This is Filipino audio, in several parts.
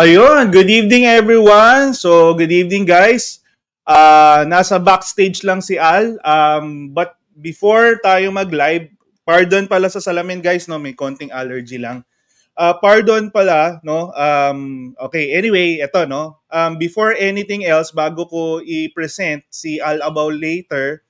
Ayun, good evening everyone. So, good evening guys. Nasa backstage lang si Al. But before tayo mag-live, pardon pala sa salamin guys, no, may konting allergy lang. Pardon pala, no. Okay, anyway, eto no. Before anything else, bago ko i-present si Al about later,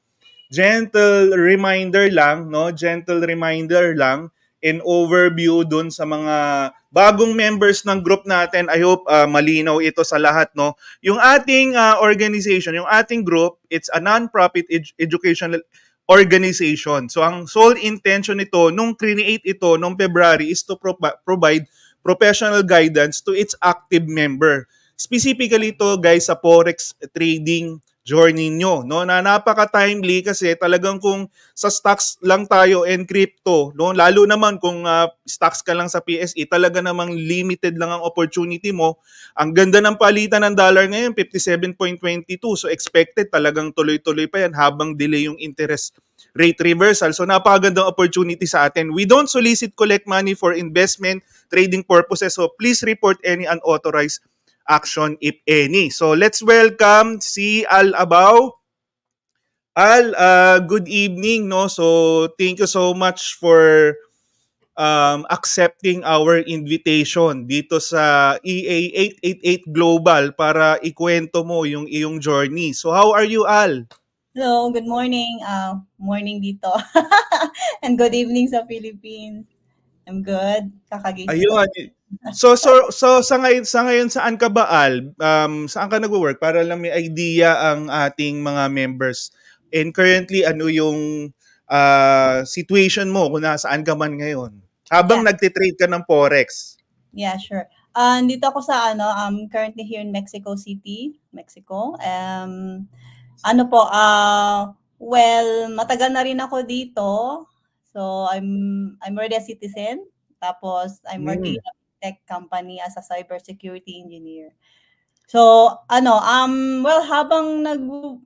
gentle reminder lang, no? Gentle reminder lang in overview dun sa mga bagong members ng group natin. I hope malinaw ito sa lahat, no? Yung ating organization, yung ating group, it's a non-profit educational organization. So ang sole intention nito nung create ito nung February is to provide professional guidance to its active member. Specifically to guys sa forex trading journey nyo, no? Na napaka-timely kasi talagang kung sa stocks lang tayo and crypto, no? Lalo naman kung stocks ka lang sa PSE, talaga namang limited lang ang opportunity mo. Ang ganda ng palitan ng dollar ngayon, 57.22. So expected talagang tuloy-tuloy pa yan habang delay yung interest rate reversal. So napakagandang opportunity sa atin. We don't solicit collect money for investment, trading purposes. So please report any unauthorized action if any. So let's welcome si Al Abaw. Al, good evening, no? So thank you so much for accepting our invitation dito sa EA 888 Global para ikwento mo yung iyong journey. So how are you, Al? Hello, good morning. Morning dito. And good evening sa Philippines. I'm good. Kakagising. Ayun. So sa ngayon saan ka ba, Al? Saan ka nagwo-work para lang may idea ang ating mga members. And currently ano yung situation mo kung nasaan ka man ngayon? Habang nagte-trade ka ng forex. Yeah, sure. Dito ako sa currently here in Mexico City, Mexico. Well, matagal na rin ako dito. So I'm already a citizen. Tapos I'm working in a tech company as a cybersecurity engineer. So well, habang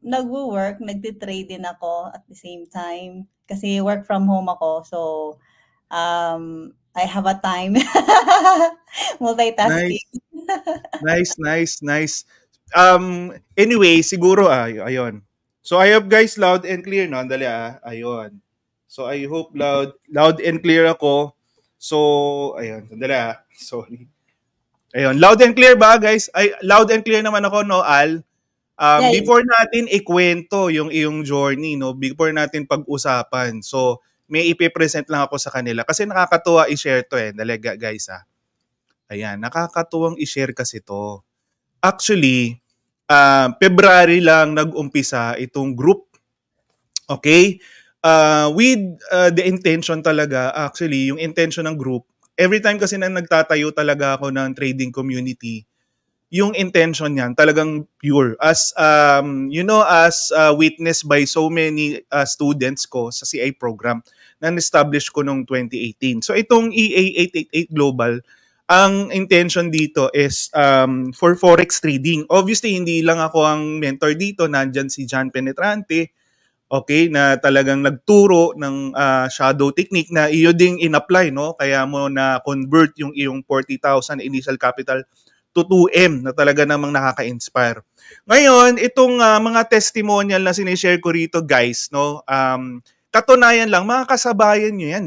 nagwo-work, nagte-trade din ako at the same time kasi work from home ako. So I have a time multitasking. Nice. Anyway, siguro ayun. So I hope guys loud and clear, no? Andali ayun. So I hope loud and clear ako. So ayun, sandali Sorry. Ayun, loud and clear ba guys? Ay, loud and clear naman ako, no, Al? Before natin ikwento yung iyong journey, no? Before natin pag-usapan. So may ipipresent lang ako sa kanila kasi nakakatuwa i-share to Dalaga guys Ayan, nakakatuwang i-share kasi to. Actually, February lang nag-umpisa itong group. Okay? With the intention talaga, actually, yung intention ng group, every time kasi na nagtatayo talaga ako ng trading community, yung intention niyan talagang pure. As witnessed by so many students ko sa CI program na na-establish ko noong 2018. So itong EA 888 Global, ang intention dito is for forex trading. Obviously, hindi lang ako ang mentor dito. Nandyan si John Penetrante, okay, na talagang nagturo ng shadow technique na iyo ding in-apply, no? Kaya mo na convert yung iyong 40,000 initial capital to 2M na talaga namang nakaka-inspire. Ngayon, itong mga testimonial na sinishare ko rito, guys, no? Katunayan lang, mga kasabayan nyo yan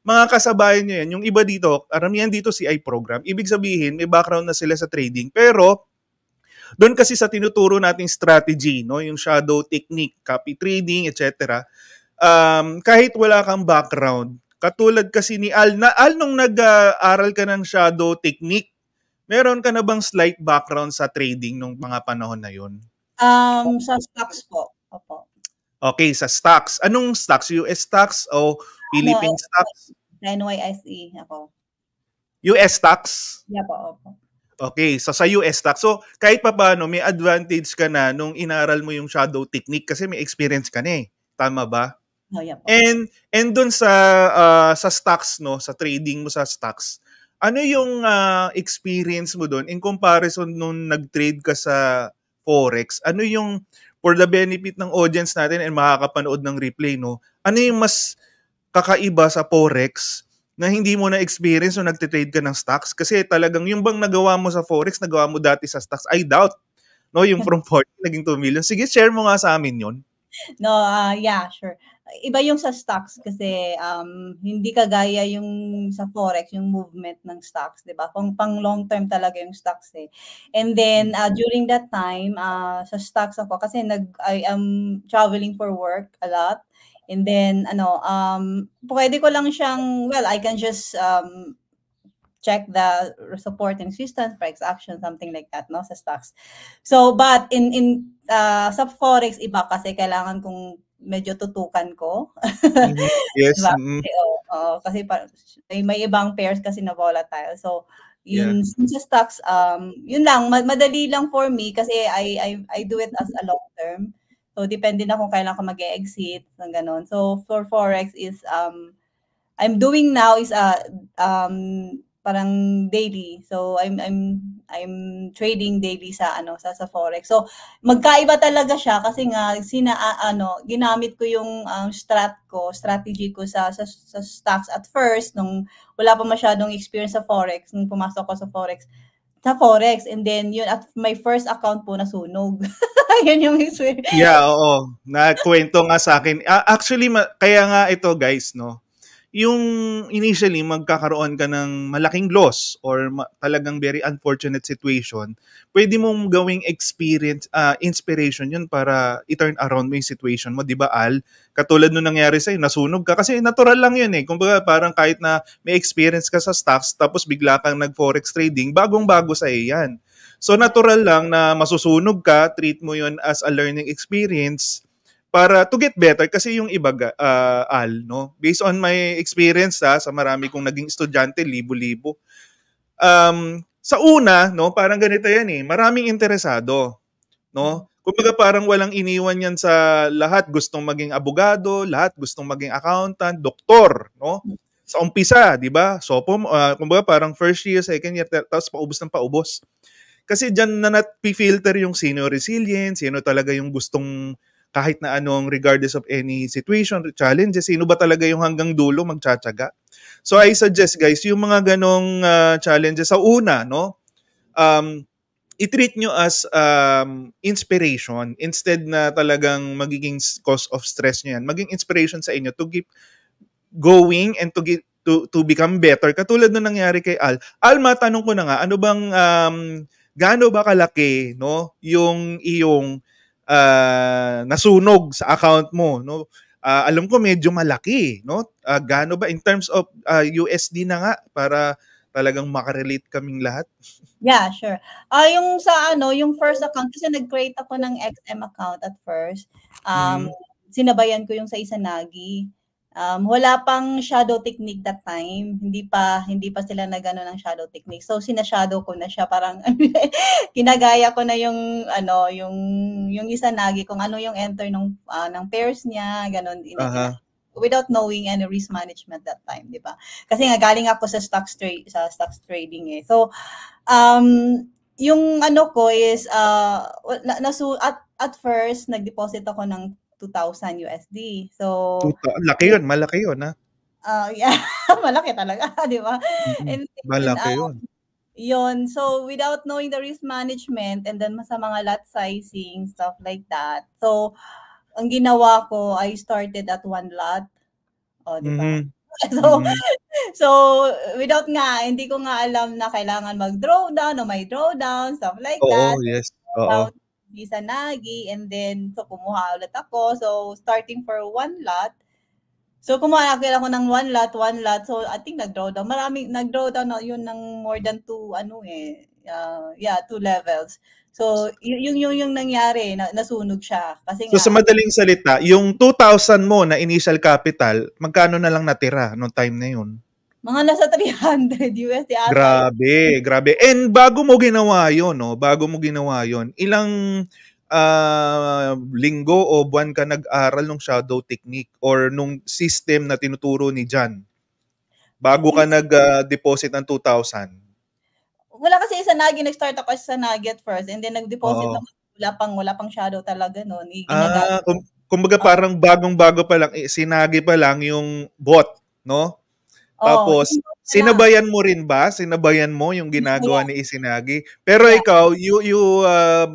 Mga kasabayan nyo yan. Yung iba dito, karamihan dito CI program, ibig sabihin, may background na sila sa trading. Pero, doon kasi sa tinuturo nating strategy, no, yung shadow technique, copy trading, etc. Kahit wala kang background, katulad kasi ni Al, nung nag-aral ka ng shadow technique, meron ka na bang slight background sa trading nung mga panahon na yun? Sa stocks po. Opo. Okay, sa stocks. Anong stocks? US stocks o Philippine stocks? NYSE ako. US stocks? Yeah po, opo. Okay, so sa US stocks. So kahit pa paano, may advantage ka na nung inaral mo yung shadow technique kasi may experience ka na Tama ba? Oh, yeah po. And dun sa stocks, no, sa trading mo sa stocks, ano yung experience mo doon in comparison nung nag-trade ka sa forex? Ano yung, for the benefit ng audience natin and makakapanood ng replay, no? Ano yung mas kakaiba sa forex na hindi mo na experience o nagte-trade ka ng stocks? Kasi talagang yung bang nagawa mo sa Forex, nagawa mo dati sa stocks, I doubt. No, yung from 40 naging 2 million. Sige, share mo nga sa amin yun. No, yeah, sure. Iba yung sa stocks kasi hindi kagaya yung sa forex, yung movement ng stocks, 'di ba? Pang long term talaga yung stocks eh. And then during that time, sa stocks ako kasi I am traveling for work a lot. And then pwede ko lang siyang, well, I can just check the support and resistance, price action, something like that, no, sa stocks. So, but sa forex, iba kasi kailangan kong medyo tutukan ko. Yes. Diba? Kasi may ibang pairs kasi na volatile. So, yun, sa stocks, yun lang, madali lang for me kasi I do it as a long term. So, depende na kung kailan ko mag-exit, ng ganun. So, for forex is, I'm doing now is parang daily. So I'm trading daily sa sa forex. So magkaiba talaga siya kasi nga ginamit ko yung strategy ko sa stocks at first nung wala pa masyadong experience sa forex, nung pumasok ko sa forex, and then yun at my first account po nasunog. Yun yung experience. Yeah, oo. Nakwento nga sa akin. Actually, kaya nga ito guys, no? Yung initially magkakaroon ka ng malaking loss or talagang very unfortunate situation, pwede mong gawing inspiration yun para i-turn around mo yung situation mo, di ba Al? Katulad nung nangyari sa'yo, nasunog ka. Kasi natural lang yun eh. Kumbaga parang kahit na may experience ka sa stocks tapos bigla kang nag-forex trading, bagong-bago sa'yo yan. So natural lang na masusunog ka, treat mo yun as a learning experience para to get better kasi yung iba Al, no, based on my experience sa marami kong naging estudyante, libo-libo, sa una, no, parang ganito yan eh, maraming interesado, no, kumbaga parang walang iniwan yan sa lahat gustong maging abogado, lahat gustong maging accountant, doktor, no, sa umpisa, di ba? So kumbaga parang first year, second year, tapos paubos ng paubos. Kasi dyan na nat-filter yung sino resilient, sino talaga yung gustong kahit na anong regardless of any situation, challenges, sino ba talaga yung hanggang dulo magtsatsaga. So I suggest guys, yung mga ganong challenges sa una, no, i-treat nyo as inspiration instead na talagang magiging cause of stress nyo yan. Maging inspiration sa inyo to keep going and to become better. Katulad nung nangyari kay Al. Al, matanong ko na nga, ano bang gaano ba kalaki, no, yung iyong nasunog sa account mo, no? Alam ko medyo malaki, no? Gaano ba in terms of USD na nga para talagang makarelate kaming lahat? Yeah, sure. Yung sa yung first account kasi nag-create ako ng XM account at first. Sinabayan ko yung sa Izanagi. Wala pang shadow technique that time. Hindi pa sila nagano ng shadow technique. So sina-shadow ko na siya, parang kinagaya ko na yung yung Izanagi kung ano yung enter ng pairs niya, ganun din. Without knowing any risk management that time, di ba? Kasi nga galing ako sa stocks trading eh. So yung ko is at first nag-deposit ako ng 2,000 USD. So laki yun, malaki yun ha. Yeah, malaki talaga, di ba? And malaki yun. Yun. So without knowing the risk management and then sa mga lot sizing, stuff like that. So ang ginawa ko, I started at 1 lot. Di ba? So without nga, hindi ko nga alam na kailangan mag-drawdown o may drawdown, stuff like that. Yes. Izanagi, and then so kumuha ulit ako. So starting for 1 lot. So kumuha ako ng 1 lot. So I think nag-drawdown. Nag-drawdown na yun ng more than 2 2 levels. So yung nangyari, nasunog siya kasi So sa madaling salita, yung 2,000 mo na initial capital, magkano na lang natira nung time na yun? Mga nasa 300 USD ata. Grabe. And bago mo ginawa yun, ilang linggo o buwan ka nag-aral ng shadow technique or nung system na tinuturo ni John bago ka nag-deposit ng 2,000? Wala kasi Izanagi, nag-start ako sa Izanagi at first, and then nag-deposit lang, wala pang shadow talaga noon. Kumbaga parang bagong-bago pa lang, sinagi pa lang yung bot, no? Tapos, Indoor na lang. sinabayan mo rin ba? Sinabayan mo yung ginagawa Yeah, ni Isinagi? Pero yeah. ikaw, you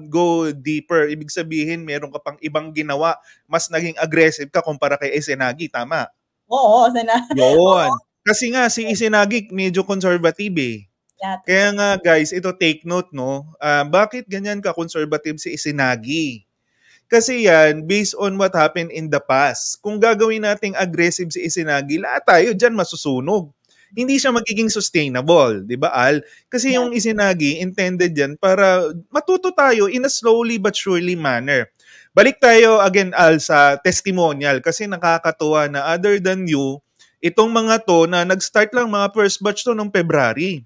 go deeper. Ibig sabihin, meron ka pang ibang ginawa. Mas naging aggressive ka kumpara kay Isinagi, tama? Oo, oo, Yun. Kasi nga, si Isinagi medyo conservative eh. yeah, true. Kaya nga guys, ito take note no, bakit ganyan ka conservative si Isinagi? Kasi yan, based on what happened in the past. Kung gagawin nating aggressive si Isinagi, lahat tayo dyan masusunog. Hindi siya magiging sustainable, di ba Al? Kasi Yeah, yung Isinagi, intended yan para matuto tayo in a slowly but surely manner. Balik tayo again Al sa testimonial kasi nakakatuwa na other than you, itong mga to na nag-start lang mga first batch to noong February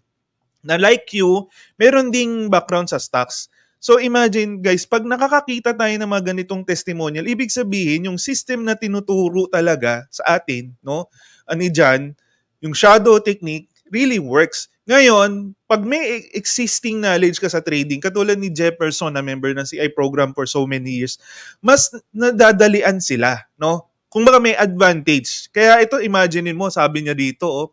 na like you, meron ding background sa stocks. So imagine guys, pag nakakakita tayo ng mga ganitong testimonial, ibig sabihin yung system na tinuturo talaga sa atin, no? Ani Jan, yung shadow technique really works. Ngayon, pag may existing knowledge ka sa trading, katulad ni Jefferson na member ng CI program for so many years, mas nadadalian sila, no? Kung baka may advantage. Kaya ito, imaginein mo, sabi niya dito, oh,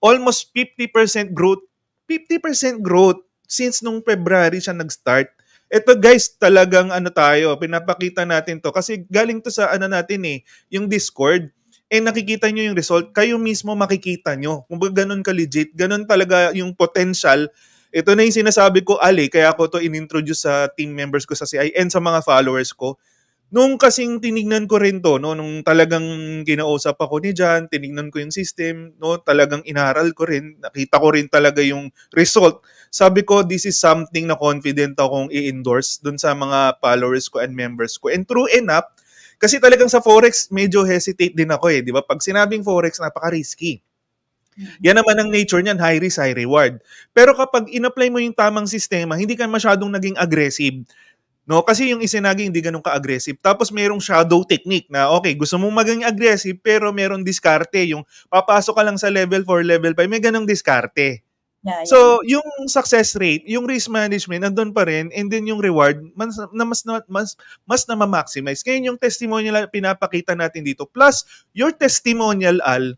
almost 50% growth 50% growth since nung February siya nag-start. Ito guys, talagang ano tayo, pinapakita natin to kasi galing to sa ano natin eh, yung Discord. Eh nakikita nyo yung result, kayo mismo makikita nyo. Kung ba ganun ka legit, ganun talaga yung potential. Ito na yung sinasabi ko, Ali, kaya ako to inintroduce sa team members ko sa CI and sa mga followers ko. Nung kasing tinignan ko rin 'to 'no, nung talagang kinausap ako ni Jan, tinignan ko yung system 'no, talagang inaral ko rin, nakita ko rin talaga yung result. Sabi ko, this is something na confident akong i-endorse dun sa mga followers ko and members ko. And true enough, kasi talagang sa Forex medyo hesitate din ako eh, 'di ba? Pag sinabing Forex, napaka-risky. Yan naman ang nature niyan, high risk, high reward. Pero kapag in-apply mo yung tamang sistema, hindi ka masyadong naging aggressive. No, kasi yung Isinagi hindi ganun ka-aggressive. Tapos merong shadow technique na okay, gusto mong maging aggressive pero merong diskarte. Yung papasok ka lang sa level 4, level 5, may ganung diskarte. yeah, yeah. So, yung success rate, yung risk management nandun pa rin and then yung reward mas na ma-maximize. Kaya yung testimonial na pinapakita natin dito plus your testimonial Al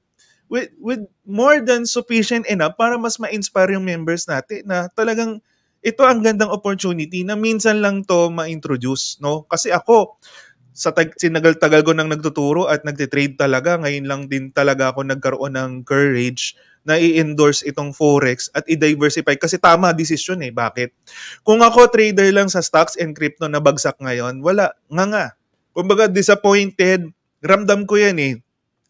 with more than sufficient enough para mas ma-inspire yung members natin na talagang ito ang gandang opportunity na minsan lang to ma-introduce, no? Kasi ako, sinagal-tagal ko nang nagtuturo at nagtitrade talaga, ngayon lang din talaga ako nagkaroon ng courage na i-endorse itong Forex at i-diversify kasi tama decision eh. Bakit? Kung ako trader lang sa stocks and crypto na bagsak ngayon, wala, nga. Kumbaga disappointed, ramdam ko yan eh.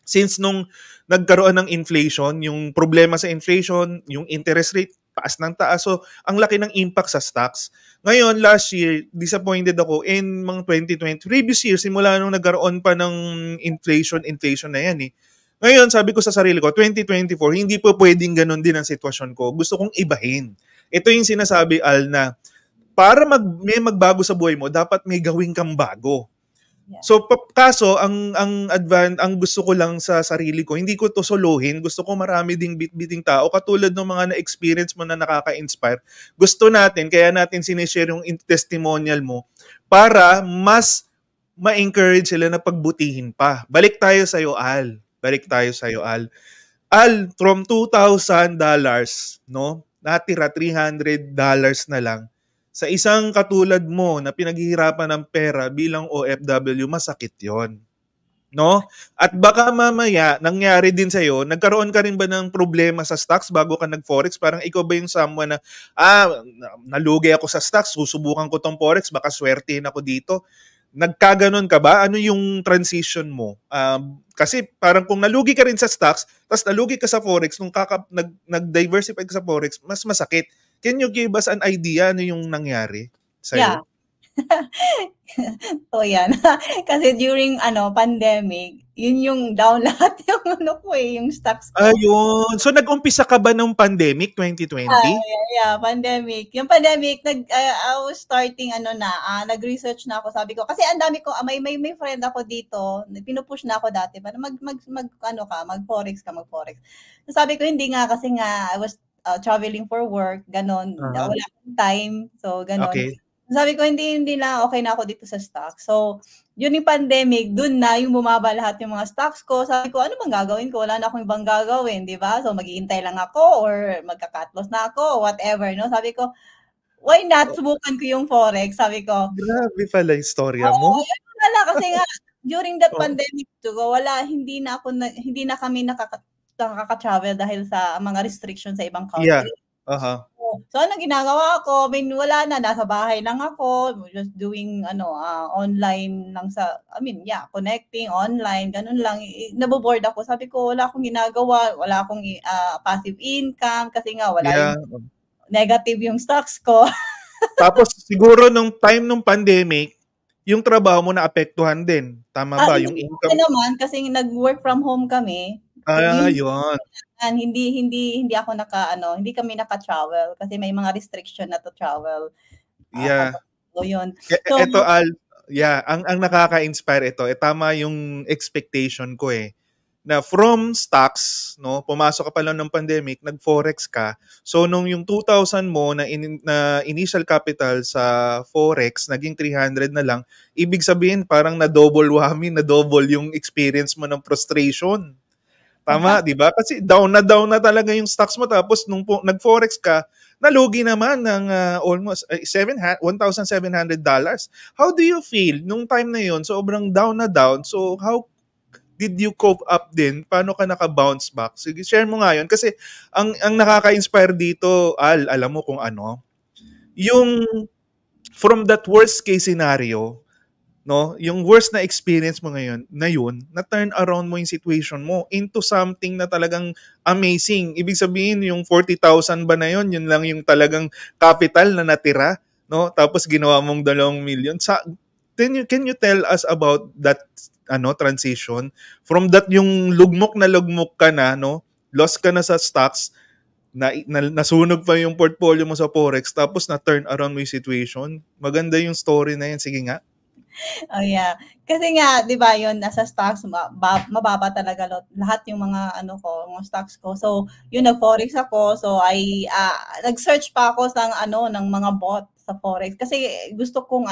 Since nung nagkaroon ng inflation, yung problema sa inflation, yung interest rate, taas ng taas. So, ang laki ng impact sa stocks. Ngayon, last year, disappointed ako in mga 2020. Previous year, simula nung nagkaroon pa ng inflation na yan eh. Ngayon, sabi ko sa sarili ko, 2024, hindi po pwedeng ganun din ang sitwasyon ko. Gusto kong ibahin. Ito yung sinasabi, Al, na para may magbago sa buhay mo, dapat may gawin kang bago. Yeah. So kaso ang gusto ko lang sa sarili ko, hindi ko to solohin. Gusto ko marami ding bitbiting tao katulad ng mga na-experience mo na nakaka-inspire. Gusto natin kaya natin sinishare yung testimonial mo para mas ma-encourage sila na pagbutihin pa. Balik tayo sa iyo Al. Balik tayo sa iyo Al. Al, from $2,000, no? Natira $300 na lang sa isang katulad mo na pinaghihirapan ng pera bilang OFW, masakit yon, no? At baka mamaya, nangyari din sa'yo, nagkaroon ka rin ba ng problema sa stocks bago ka nag-forex? Parang ikaw ba yung someone na, nalugi ako sa stocks, susubukan ko tong forex, baka swertein ako dito. Nagkaganon ka ba? Ano yung transition mo? Kasi parang kung nalugi ka rin sa stocks, tapos nalugi ka sa forex, nung nag-diversify ka sa forex, mas masakit. Can you give us an idea ano yung nangyari sa'yo? Yeah. So yan. Kasi during pandemic, yun yung down lahat yung yung stocks ko. Ayun. So nag-umpisa ka ba nung pandemic 2020? Yeah, pandemic. Yung pandemic, I was starting nag-research na ako. Sabi ko kasi ang dami ko may friend ako dito, pinupush na ako dati para mag-forex. So, sabi ko hindi nga kasi nga I was traveling for work, ganon. Uh-huh. Wala akong time. So ganon. Okay. Sabi ko hindi na okay na ako dito sa stock. So during pandemic, dun na yung bumaba lahat yung mga stocks ko. Sabi ko, ano bang gagawin ko? Wala na akong ibang gagawin, di ba? So, maghihintay lang ako or magka-cut loss na ako, whatever, no? Sabi ko, why not? Subukan ko yung Forex. Sabi ko, Grabe pala yung storya oo, mo. yun pala kasi nga during that Oh, pandemic hindi na kami nakaka-travel dahil sa mga restrictions sa ibang yeah. country. Aha. So anong ginagawa ko? I mean, wala na, nasa bahay lang ako, just doing online lang connecting online, ganun lang. Naboboard ako. Sabi ko, wala akong ginagawa, wala akong passive income kasi nga wala Yeah. yung negative yung stocks ko. Tapos siguro nung time nung pandemic, yung trabaho mo naapektuhan din. Tama ba? Yung Okay income. naman kasi nag-work from home kami. Yun. Hindi ako hindi kami naka-travel kasi may mga restriction na to travel. Yeah. So yun. Ito Al, yeah, ang nakaka-inspire ito. Tama yung expectation ko na from stocks, no, pumasok ka pa lang ng pandemic, nag-forex ka. So nung yung 2,000 mo na initial capital sa forex naging 300 na lang, ibig sabihin parang na-double whammy, na-double yung experience mo ng frustration. Tama, 'di ba? Kasi down na talaga yung stocks mo tapos nung nag-forex ka, nalugi naman ng almost $1,700. How do you feel nung time na yon? Sobrang down na down. So how did you cope up din? Paano ka naka-bounce back? Sige, share mo nga yun. Kasi ang nakaka-inspire dito, Al, alam mo kung ano? Yung from that worst case scenario, no, yung worst na experience mo ngayon, na turn around mo yung situation mo into something na talagang amazing. Ibig sabihin, yung 40,000 ba na yun lang yung talagang capital na natira, no? Tapos ginawa mong 2 million. Can you tell us about that transition from that yung lugmok ka na, no? Lost ka na sa stocks, nasunog pa yung portfolio mo sa forex tapos na turn around mo yung situation. Maganda yung story na yan. Sige nga. Oh yeah. Kasi nga, 'di ba, 'yon nasa stocks mababa talaga lahat yung mga mga stocks ko. So, yun nag-forex ako. So, nag-search pa ako ng mga bot sa forex kasi gusto kong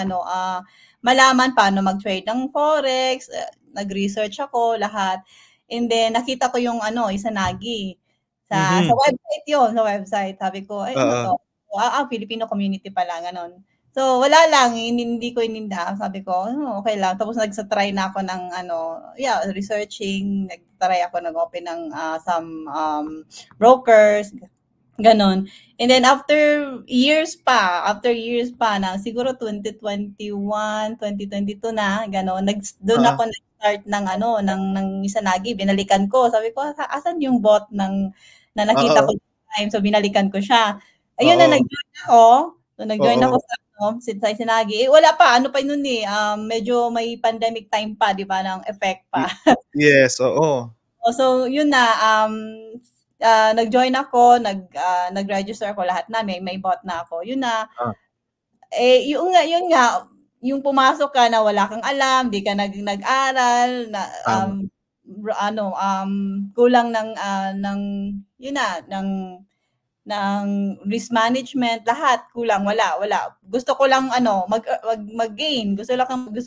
malaman paano mag-trade ng forex. Nag-research ako lahat. And then nakita ko yung Izanagi sa website 'yon, sa website. Sabi ko, ay ano to? Filipino community pala, ganon. So, wala lang, hindi ko ininda. Sabi ko, okay lang. Tapos nagsa-try na ako ng researching. Nag-try ako, nag-open ng some brokers, ganon. And then after years pa na, siguro 2021, 2022 na, ganon, doon ako nag-start ng Izanagi. Binalikan ko. Sabi ko, asan yung bot na nakita ko time? So, binalikan ko siya. Ayun na, nag-join ako. So, nag-join ako sa Izanagi. Wala pa, pa yun medyo may pandemic time pa, di ba, ng effect pa. Yes, oo. So, yun na, nag-join ako, nag-register ako lahat na, may bot na ako. Yun na, yun nga, yung pumasok ka na wala kang alam, di ka nag-aral, kulang ng risk management, lahat kulang, wala. Gusto ko lang mag-gain, gusto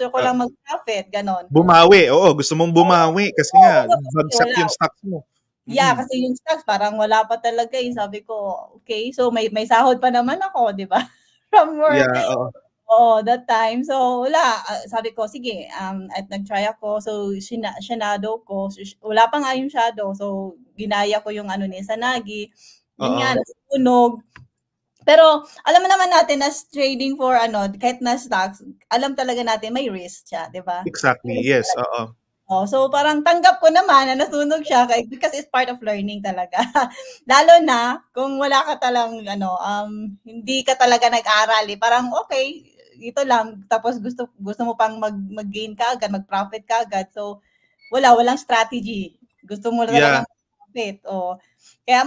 ko lang mag-profit, ganon. Bumawi, oo, gusto mong bumawi kasi nga bagsak yung stocks mo. Yeah, kasi yung stocks parang wala pa talaga Sabi ko, okay, so may sahod pa naman ako, di ba? From work. Yeah, oo. Oo, that time. So, wala. Sabi ko, sige, at nag-try ako. So, shadow ko. Wala pa nga yung shadow. So, ginaya ko yung ni Izanagi. Yun nga, nasunog. Pero, alam mo naman natin na trading for kahit na stocks, alam talaga natin may risk siya, di ba? Exactly, yes, oo. So, parang tanggap ko naman na nasunog siya because it's part of learning talaga. Lalo na kung wala ka talang, hindi ka talaga nag-aral. Parang, okay, ito lang. Tapos gusto mo pang mag-gain ka agad, mag-profit ka agad. So, walang strategy. Gusto mo talaga mag-profit. Kaya,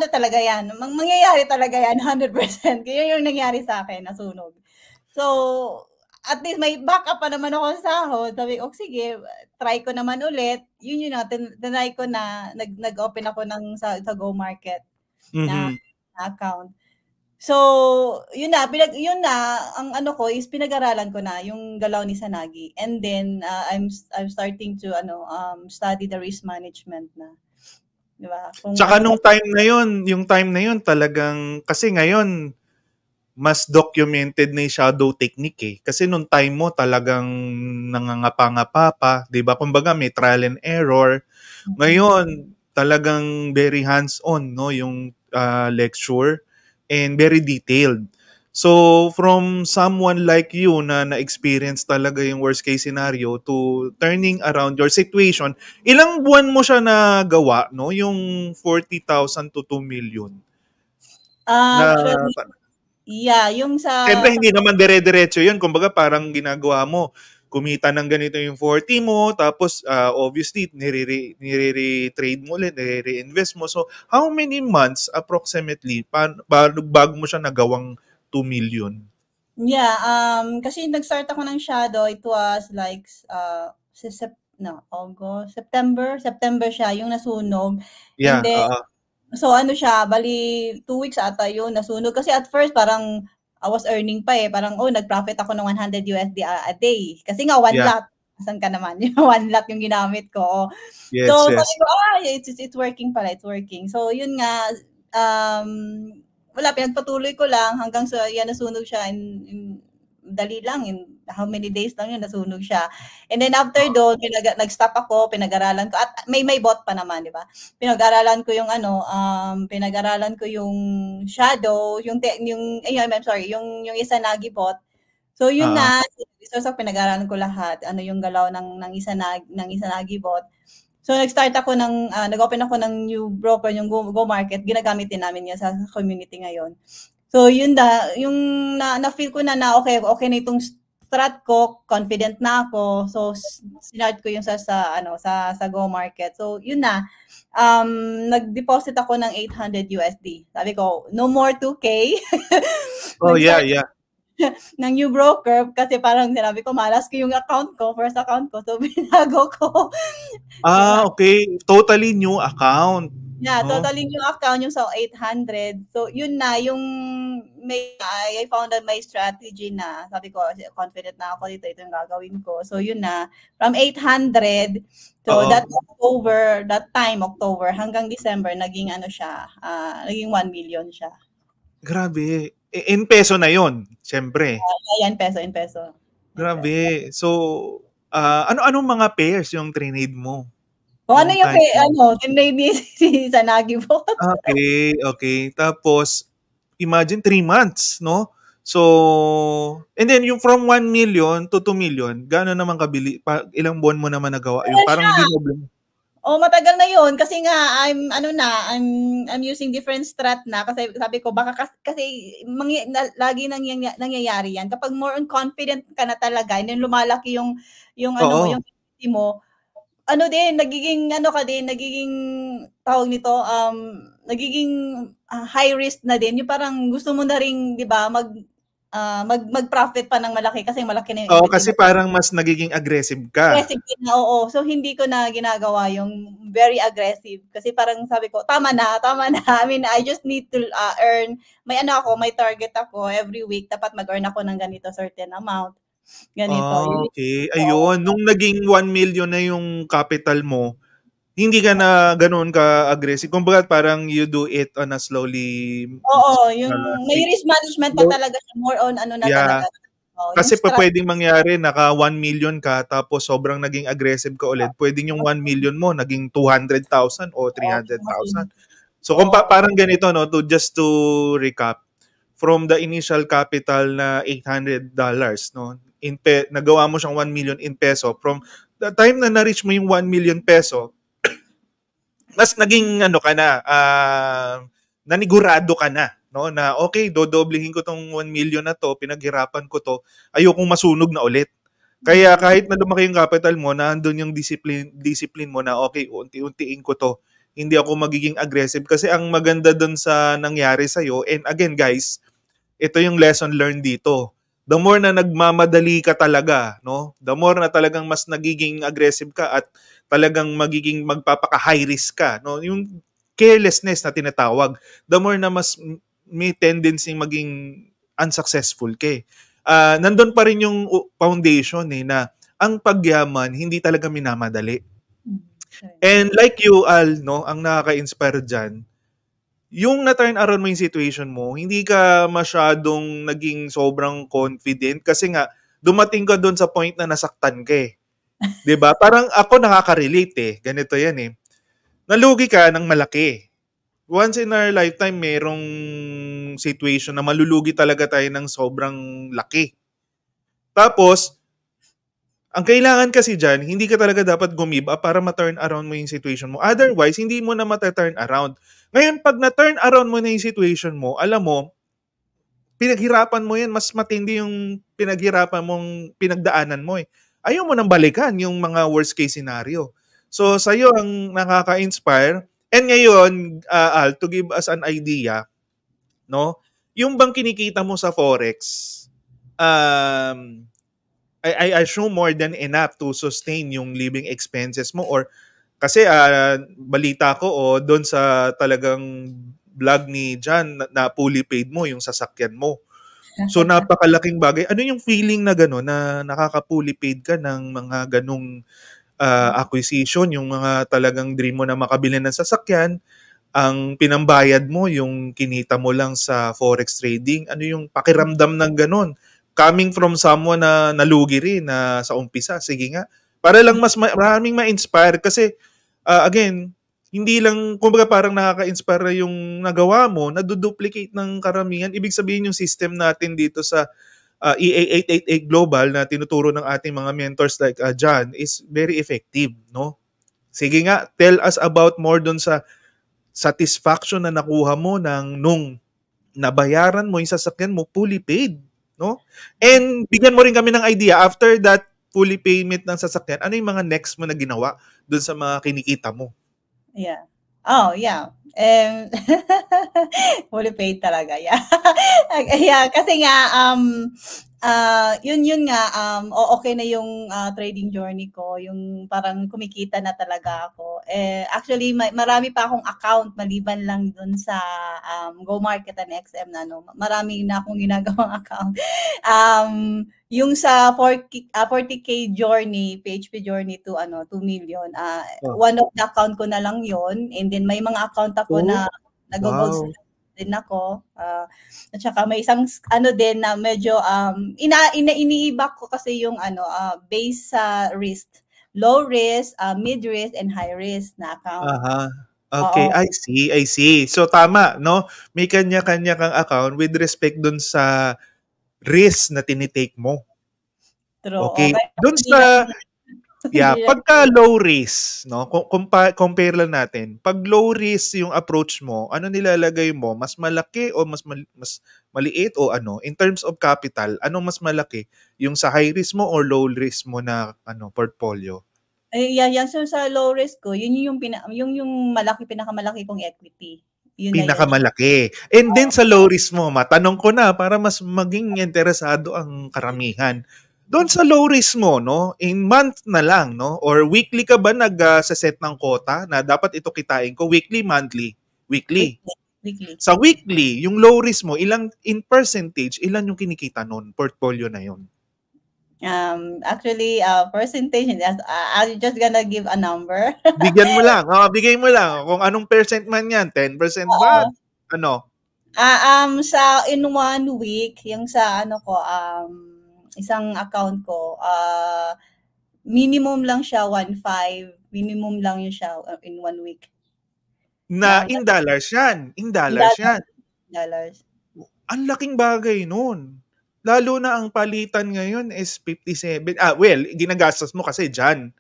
talaga yan. Mangyayari talaga yan, 100%. Kaya yung nangyari sa akin, nasunog. So, at least may backup pa naman ako sa sahod. Sabi ko, sige, try ko naman ulit. Yun tinry ko na, nag-open ako sa Go Market na account. So, yun na, ang ano ko is pinag-aralan ko na yung galaw ni Sanagi. And then, I'm starting to, study the risk management na. Di ba? Kung Tsaka ano ba, nung time na yun, yung time na yun talagang, kasi ngayon, mas documented na yung shadow technique eh. Kasi nung time mo talagang nangangapa-ngapa pa, 'di ba? Kumbaga may trial and error. Ngayon, talagang very hands-on no yung lecture and very detailed. So from someone like you na na-experience talaga yung worst case scenario to turning around your situation, ilang buwan mo siya nagawa no yung 40,000 to 2 million na actually, yeah, yung siyempre sa hindi naman dire-diretso 'yun. Kumbaga parang ginagawa mo, kumita ng ganito yung 40 mo, tapos obviously nire-trade mo ulit, nire-invest mo. So, how many months approximately bago mo siya nagawang 2 million? yeah, kasi nag-start ako ng shadow, it was like, August, September siya yung nasunog. And Yeah, then, so ano siya, bali 2 weeks ata yun nasunog. Kasi at first parang I was earning pa eh. Parang, nag-profit ako ng $100 a day. Kasi nga 1 yeah. lot. Asan ka naman? 1 lot yung ginamit ko. So, Yes, sabi yes. ko, it's working pala, it's working. So, yun nga, um, wala, pinagpatuloy ko lang hanggang sa, yan, nasunog siya in dali lang, in how many days lang yun, nasunog siya. And then after doon, nag-stop ako, pinag-aralan ko, at may bot pa naman, di ba? Pinag-aralan ko yung pinag-aralan ko yung shadow, yung Izanagi bot. So yun Uh, na, so pinag-aralan ko lahat, ano yung galaw ng Izanagi bot. So nag-start ako nag-open ako ng new broker, yung Go Market, ginagamit din namin yan sa community ngayon. So yun yung na-feel ko na okay na itong strat ko, confident na ako. So sinart ko yung sa Go Market. So yun na, nag-deposit ako ng $800. Sabi ko, no more 2K. oh, yeah, Nag-start yeah. ng new broker kasi parang sinabi ko, malas ko yung account ko, first account ko. So binago ko. Okay. Totally new account. Yeah, No? totally new account yung sa 800. So, yun na, yung I found out my strategy na. Sabi ko, confident na ako dito, ito yung gagawin ko. So, yun na, from 800, so Oo. that time, October, hanggang December, naging naging 1 million siya. Grabe. In peso na yon, siyempre. In peso. Grabe. So, ano-anong mga pairs yung trinade mo? Kung ano Nung yung time mo? tinrade ni si Sanagi po. Okay. Tapos, imagine 3 months, no? So, and then yung from 1 million to 2 million, gaano naman kabili? Ilang buwan mo naman nagawa? Yung parang dinoble mo. Matagal na yun kasi nga I'm using different strat na kasi sabi ko baka kasi lagi nangyayari yan kapag more on confident ka na talaga and then lumalaki yung Oo. yung mo nagiging nagiging tawag nito nagiging high risk na din yung parang gusto mo na ring 'di ba mag-profit pa ng malaki kasi malaki na yung Oo, equity kasi mo. parang mas nagiging aggressive ka. Aggressive na, oo. So, hindi ko na ginagawa yung very aggressive. Kasi parang sabi ko, tama na. I mean, I just need to earn. May target ako every week. Dapat mag-earn ako ng ganito certain amount. Ganito. Okay. Ayun. Nung naging 1 million na yung capital mo, hindi ka na ganoon ka-aggressive. Kumbaga parang you do it on a slowly Oo, yung may thing. risk management pa talaga siya. More on na Yeah. talaga. Yung Kasi pa strat. pwedeng mangyari, naka 1 million ka, tapos sobrang naging aggressive ka ulit. Pwedeng yung 1 million mo, naging 200,000 o 300,000. So kung parang ganito, no, just to recap, from the initial capital na $800, no, nagawa mo siyang 1 million in peso. From the time na na-reach mo yung 1 million peso, mas naging nanigurado ka na, no, na okay, dodoblehin ko tong 1 million na to, pinaghirapan ko to, ayokong masunog na ulit. Kaya kahit na lumaki yung capital mo, nandun yung discipline mo na okay, unti-untiin ko to. Hindi ako magiging aggressive kasi ang maganda dun sa nangyari sa'yo, and again guys, ito yung lesson learned dito. The more na nagmamadali ka talaga, no? The more na talagang mas nagiging aggressive ka at talagang magiging magpapaka-high risk ka, no? Yung carelessness na tinatawag. The more na mas may tendency maging unsuccessful ka. Nandun pa rin yung foundation na ang pagyaman hindi talaga minamadali. And like you, Al, no, ang nakaka-inspire dyan, yung na-turn around mo yung situation mo, hindi ka masyadong naging sobrang confident kasi nga, dumating ka doon sa point na nasaktan ka eh. 'Di ba? Parang ako nakaka-relate eh. Ganito yan eh. Nalugi ka ng malaki. Once in our lifetime, merong situation na malulugi talaga tayo ng sobrang laki. Tapos, ang kailangan kasi dyan, hindi ka talaga dapat give up para ma-turn around mo yung situation mo. Otherwise, hindi mo na mata-turn around. Ngayon, pag na-turn around mo na yung situation mo, alam mo, pinaghirapan mo yan, mas matindi yung pinaghirapan mong pinagdaanan mo eh. Ayaw mo nang balikan yung mga worst case scenario. So, sa'yo ang nakaka-inspire. And ngayon, Al, to give us an idea, no, yung bang kinikita mo sa Forex, I assume more than enough to sustain yung living expenses mo or kasi balita ko doon sa talagang vlog ni John na fully paid mo yung sasakyan mo. So napakalaking bagay. Ano yung feeling na gano'n na nakaka-fully paid ka ng mga ganong acquisition, yung mga talagang dream mo na makabili ng sasakyan, ang pinambayad mo yung kinita mo lang sa forex trading. Ano yung pakiramdam ng gano'n? Coming from someone na nalugi rin na sa umpisa, sige nga. Para lang mas maraming ma-inspire kasi again, hindi lang, kumbaga parang nakaka-inspire yung nagawa mo, naduduplicate ng karamihan. Ibig sabihin yung system natin dito sa EA 888 Global na tinuturo ng ating mga mentors like John is very effective, no? Sige nga, tell us about more dun sa satisfaction na nakuha mo nung nabayaran mo yung sasakyan mo fully paid, no? And bigyan mo rin kami ng idea after that fully payment ng sasakyan, ano yung mga next mo na ginawa dun sa mga kinikita mo? Yeah. Oh, yeah. Fully paid talaga. Yeah. Yeah, kasi nga yun nga okay na yung trading journey ko, yung parang kumikita na talaga ako. Actually marami pa akong account maliban lang dun sa Go Market and XM na marami na akong ginagawang account. Yung sa 40K journey, PHP journey to 2 million. One of the account ko na lang yon, and then may mga account ako na nag-gold din ako. At saka may isang din na medyo iniiba ko kasi yung base sa risk. Low risk, mid risk, and high risk na account. Okay, I see. So tama, no? May kanya-kanya kang account with respect dun sa risk na tinitake mo. True. Okay. Dun sa pagka low risk, no? Compare lang natin. Pag low risk yung approach mo, ano nilalagay mo? Mas malaki o mas maliit o ano? In terms of capital, anong mas malaki? Yung sa high risk mo or low risk mo na portfolio? Yan so sa low risk ko, yun yung pinakamalaki kong equity. Yun pinakamalaki. And then sa low risk mo, matanong ko na para mas maging interesado ang karamihan. Doon sa low risk mo, no, in month na lang, no, or weekly ka ba nag-set ng quota na dapat ito kitain ko? Weekly, monthly? Weekly. Sa weekly, yung low risk mo, ilang in percentage, ilan yung kinikita nun, portfolio na yun? Actually, percentage, I'm just gonna give a number. Bigyan mo lang. Bigay mo lang. Kung anong percent man yan. 10% ba? Ano? Sa in 1 week, yung sa isang account ko, minimum lang siya 1.5. Minimum lang yun siya in 1 week. In dollars yan. In dollars yan. Dollars. Ang laking bagay nun. Lalo na ang palitan ngayon is 57. Well, ginagastos mo kasi dyan.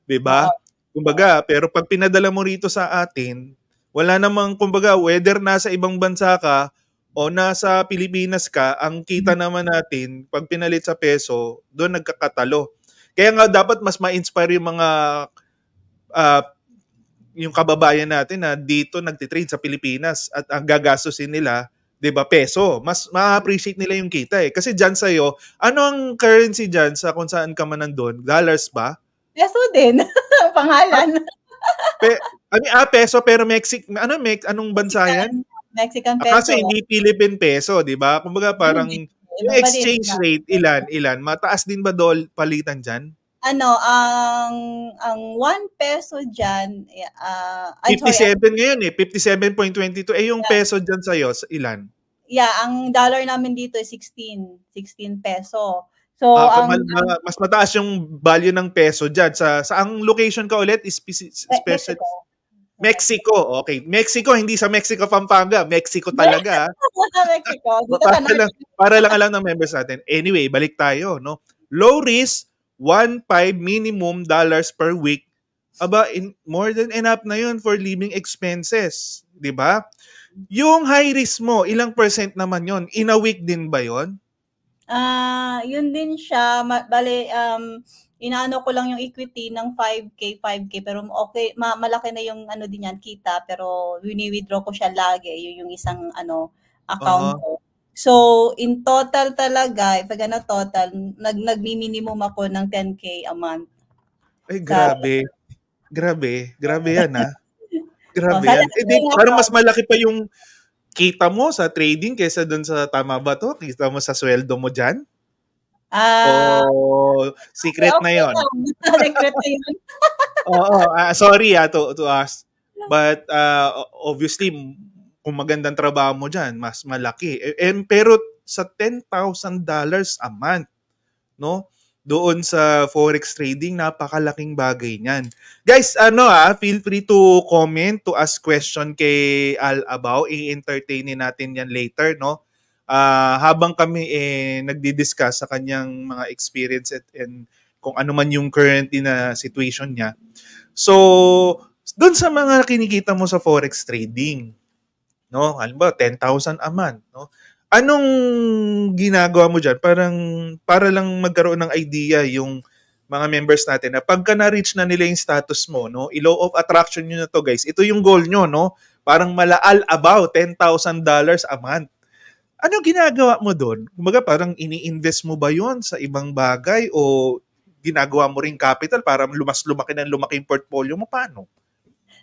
Diba? Kumbaga, pero pag pinadala mo rito sa atin, wala namang, kumbaga, whether nasa ibang bansa ka o nasa Pilipinas ka, ang kita naman natin, pag pinalit sa peso, doon nagkakatalo. Kaya nga dapat mas ma-inspire yung mga yung kababayan natin na dito nagtitrade sa Pilipinas at ang gagastusin nila, 'di ba, peso. Mas ma-appreciate nila yung kita eh. Kasi diyan sa iyo, ano ang currency diyan sa kung saan ka man nandoon? Dollars ba? Peso din. Pangalan. Peso pero anong bansa yan? Mexican Kaso peso. hindi Philippine peso, 'di ba? Kumbaga parang Hindi. yung Iba pa din. exchange rate ilan? Mataas din ba palitan diyan? Ano, ang 1 peso diyan, I'm sorry, 57 ngayon eh, 57.22. Eh yung yeah, peso diyan sa'yo, ilan? yeah, ang dollar namin dito is 16 peso. So, Mas mataas yung value ng peso diyan. Sa ang location ka ulit is special Mexico. Mexico. Okay. Mexico, hindi sa Mexico, Pampanga. Mexico talaga. Mexico. Dito sa North. Para lang alam ng members natin. Anyway, balik tayo, no? Low risk, 1.5 minimum dollars per week. Aba, more than enough na yun for living expenses. 'Di ba? Yung high risk mo, ilang percent naman yon? In a week din ba yon? Yun din siya. Bale, inaano ko lang yung equity ng 5K, pero okay, malaki na yung ano din yan, kita, pero wini-withdraw ko siya lagi. Yun yung isang account ko. So, in total talaga, if I'm gonna total, nagmi-minimum ako ng 10K a month. Ay, grabe. Grabe yan, ha? Grabe yan. Parang mas malaki pa yung kita mo sa trading kaysa dun sa, tama ba to? Kita mo sa sweldo mo dyan? Secret na yon. Secret na yun. Oo, sorry to ask. But obviously, kung magandang trabaho mo dyan, mas malaki. Pero sa $10,000 a month, no? Doon sa forex trading, napakalaking bagay niyan. Guys, feel free to comment, to ask question kay Al Abaw. I-entertainin natin yan later, no? Habang kami nagdi-discuss sa kanyang mga experience and kung ano man yung currently na situation niya. So, doon sa mga kinikita mo sa forex trading, no? Halimbawa, 10,000 a month, no? Anong ginagawa mo dyan? Para lang magkaroon ng idea yung mga members natin na pagka na-reach na nila yung status mo, no? I-law of attraction nyo na to, guys. Ito yung goal nyo, no? Parang malaal about $10,000 a month. Ano ginagawa mo doon? Kumbaga parang ini-invest mo ba yon sa ibang bagay o ginagawa mo ring capital para lumaki yung portfolio mo? Paano?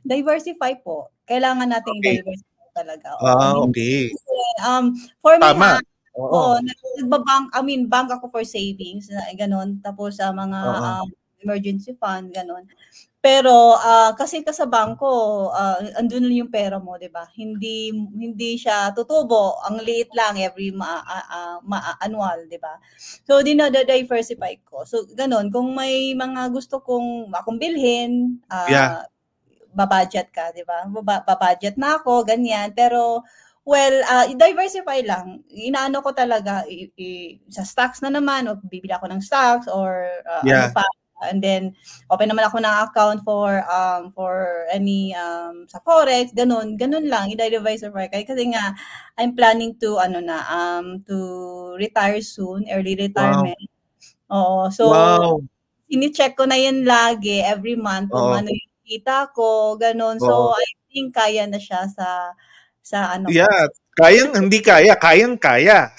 Diversify po. Kailangan nating diversify talaga. Okay. For me, tama. bank ako for savings, ganon. Tapos sa mga emergency fund, ganon. Pero kasi sa bangko, andun lang yung pera mo, 'di ba? Hindi siya tutubo, ang liit lang every annual, 'di ba? So diversify ko. So ganon, kung may mga gusto akong bilhin, babudget ka, 'di ba? Babudget na ako, ganyan. Pero diversify lang. Inaano ko talaga sa stocks na naman, o bibili ako ng stocks or ano pa. And then open naman ako ng account for any sa forex, ganun lang, i-diversify kasi nga I'm planning to to retire soon, early retirement. Oo, so ini-check ko na 'yan lagi every month kung ano yung kita ko, ganun. So I think kaya na siya sa Yeah, kayang-kaya.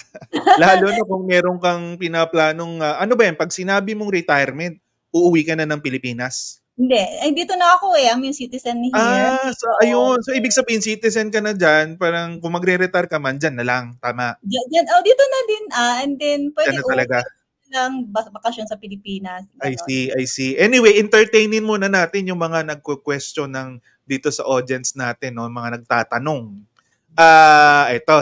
Lalo na kung meron kang pinaplanong, ano ba yan, pag sinabi mong retirement, uuwi ka na ng Pilipinas? Hindi. Dito na ako I'm yung citizen here. So ayun. So ibig sabihin, citizen ka na dyan, parang kung magre-retire ka man, dyan na lang. Tama? Dito na din. And then, pwede talaga lang bakasyon sa Pilipinas. I see. Anyway, entertainin muna natin yung mga nagko-question dito sa audience natin, no? Mga nagtatanong. Ito,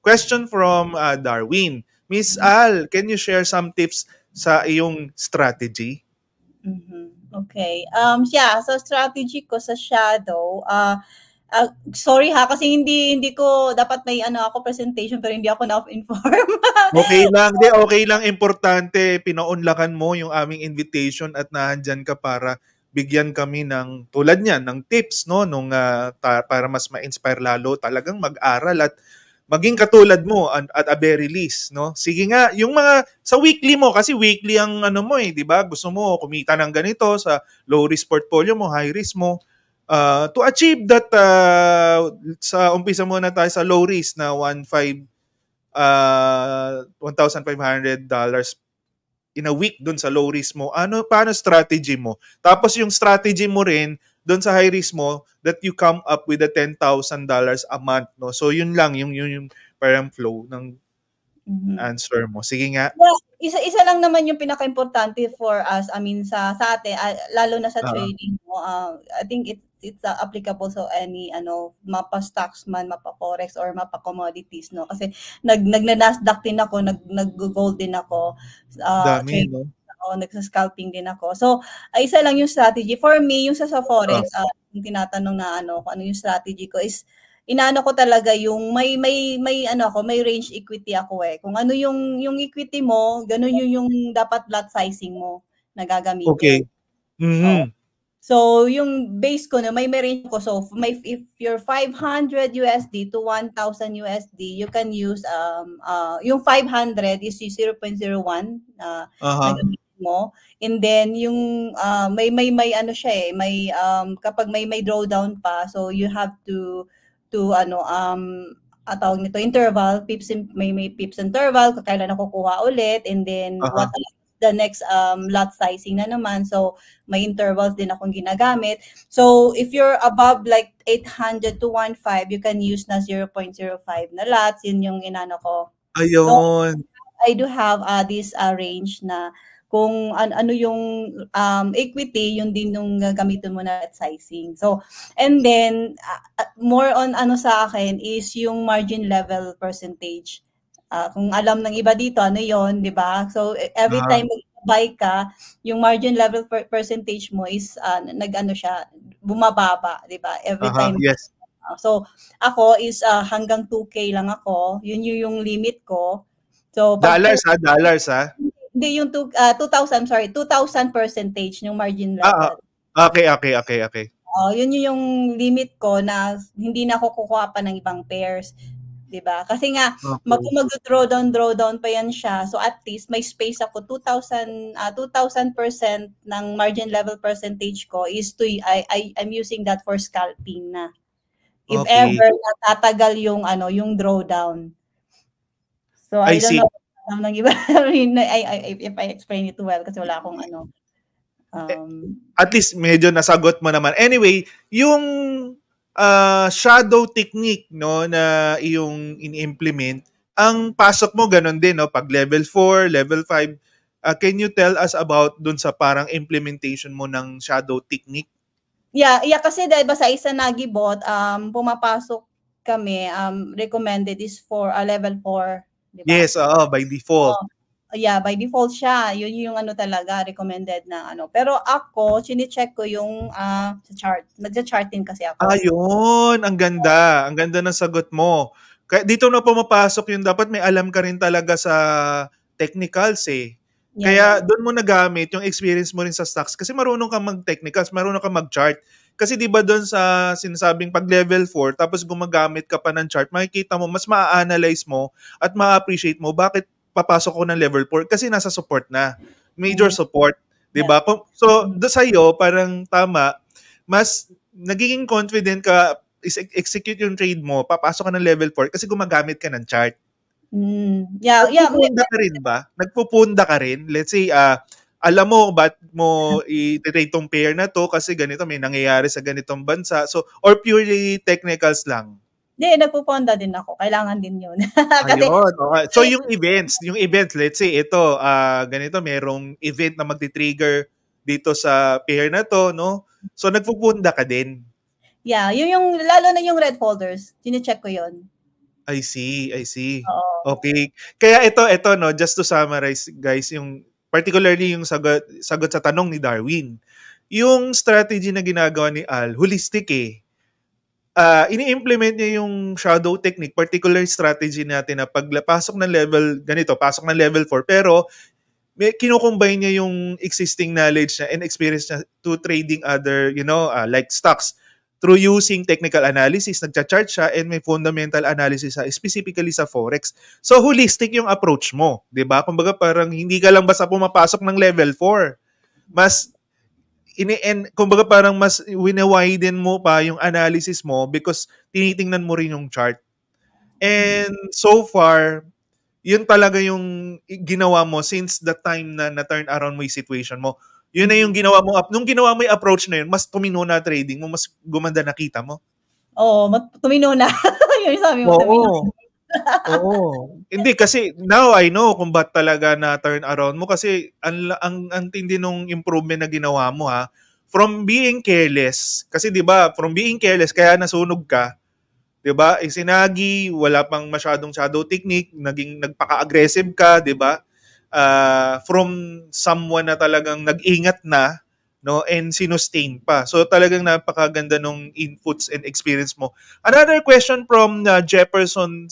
question from Darwin. Miss Al, can you share some tips sa iyong strategy? Okay. So strategy ko sa shadow, sorry kasi hindi ko dapat may ako presentation pero hindi ako na-inform. Okay lang, importante pinaunlakan mo yung aming invitation at naandyan ka para bigyan kami ng tulad niyan ng tips, no, para mas ma-inspire lalo talagang mag-aral at maging katulad mo at a very least, no. Sige nga, yung mga sa weekly mo, kasi weekly ang mo 'di ba? Gusto mo kumita ng ganito sa low risk portfolio mo, high risk mo. To achieve that, sa umpisa muna tayo sa low risk na $1,500 in a week dun sa low risk mo. Paano strategy mo? Tapos yung strategy mo rin doon sa high risk mo that you come up with the $10,000 a month, no? So yun lang yung parang flow ng answer mo. Sige nga. Yeah, isa lang naman yung pinakaimportante for us, I mean sa atin, lalo na sa trading mo, I think it's applicable sa any mapa stocks man, mapa forex or mapa commodities, no? Kasi nagna-Nasdaq din ako, nag-gold din ako, Dami, trade no? nagsa-scalping din ako. So, isa lang yung strategy. For me, yung sa forex, yung tinatanong na kung ano yung strategy ko is, inaano ko talaga yung may range equity ako eh. Kung ano yung equity mo, ganun yung dapat lot sizing mo na gagamitin. Okay. Mm-hmm. So, yung base ko na may range ko. So, if you're 500 USD to 1,000 USD, you can use yung 500 is 0.01 na gagamitin mo. And then yung may ano siya eh, may kapag may drawdown pa, so you have to tawag nito interval, may pips interval, kailan nakukuha ulit, and then what the next lot sizing na naman. So, may intervals din akong ginagamit. So, if you're above like 800 to 1.5, you can use na 0.05 na lots. Yun yung inano ko. Ayun. So, I do have this range na kung ano yung equity, yun din yung gagamitin mo na at sizing. So, and then, more on sa akin is yung margin level percentage. Kung alam ng iba dito, ano yon, di ba? So, every time mag-buy ka, yung margin level percentage mo is, siya, bumababa, di ba? Every time. Yes. So, ako is hanggang 2K lang ako. Yun yung limit ko. So, dollars ha? Hindi, yung 2,000 percentage yung margin level. Okay. Yun yung limit ko na hindi na ako kukuha pa ng ibang pairs. 'Di ba? Kasi nga mag-draw down pa yan siya. So at least may space ako 2,000% ng margin level percentage ko is I'm using that for scalping na. If ever natatagal yung drawdown. So I don't know ng iba if I explain it well kasi wala akong at least medyo nasagot mo naman. Anyway, yung shadow technique, no, na iyong ini-implement, ang pasok mo ganun din, no, pag level 4, level 5. Can you tell us about dun sa parang implementation mo ng shadow technique? Yeah, kasi diba sa isa nagibot, pumapasok kami, recommended is for level 4, diba? Yes, by default. Yeah, by default siya. Yun yung talaga recommended na Pero ako, chine-check ko yung sa chart. Nagsa-chart din kasi ako. Ayun, ang ganda. Ang ganda ng sagot mo. Kaya dito na pumapasok yung dapat may alam ka rin talaga sa technicals eh. Kaya doon mo nagamit yung experience mo rin sa stocks kasi marunong kang mag-technicals, marunong kang mag-chart. Kasi 'di ba doon sa sinasabing pag level 4 tapos gumagamit ka pa ng chart, makikita mo mas ma-analyze mo at ma-appreciate mo bakit papasok ko ng level 4 kasi nasa support na. Major support, 'di ba? So, sa iyo parang tama, mas nagiging confident ka execute yung trade mo, papasok ka ng level 4 kasi gumagamit ka ng chart. Nagpupunda ka rin ba? Nagpupunda ka rin? Let's say, alam mo ba't mo i-trade tong pair na to kasi ganito may nangyayari sa ganitong bansa. So, or purely technicals lang? Hindi, nagpuponda din ako. Kailangan din yun. Kasi, ayun, okay. So, yung events, let's say, ito, ganito, merong event na magti-trigger dito sa pair na to, no? So, nagpupunda ka din? Yeah, yung lalo na yung red folders. Sine-check ko yun. I see. Okay. Kaya ito, no, just to summarize, guys, yung particularly yung sagot sa tanong ni Darwin. Yung strategy na ginagawa ni Al, holistic eh. Ini-implement niya yung shadow technique, particular strategy natin na pagpasok ng level, ganito, pasok ng level 4, pero kinukombine niya yung existing knowledge niya and experience niya to trading other, like stocks. Through using technical analysis, nagcha-chart siya and may fundamental analysis specifically sa Forex. So, holistic yung approach mo. Diba? Kumbaga parang hindi ka lang basta pumapasok ng level 4. Mas kumbaga parang mas wina-widen mo pa yung analysis mo because tinitingnan mo rin yung chart. And so far, yun talaga yung ginawa mo since the time na turn around mo yung situation mo. Yun na yung ginawa mo. Nung ginawa mo yung approach na yun, mas tumino na trading mo, mas gumanda na kita mo. Oo, tumino na. Yun sabi mo, tumino. Oo. Hindi kasi now I know kung ba't talaga na turn around mo kasi ang tindi nung improvement na ginawa mo ha. From being careless, kasi 'di ba, from being careless kaya nasunog ka, 'di ba? Sinagi, wala pang masyadong shadow technique, naging nagpaka-aggressive ka, 'di ba? From someone na talagang nag-ingat na, no, and sinustain pa. So talagang napakaganda nung inputs and experience mo. Another question from Jefferson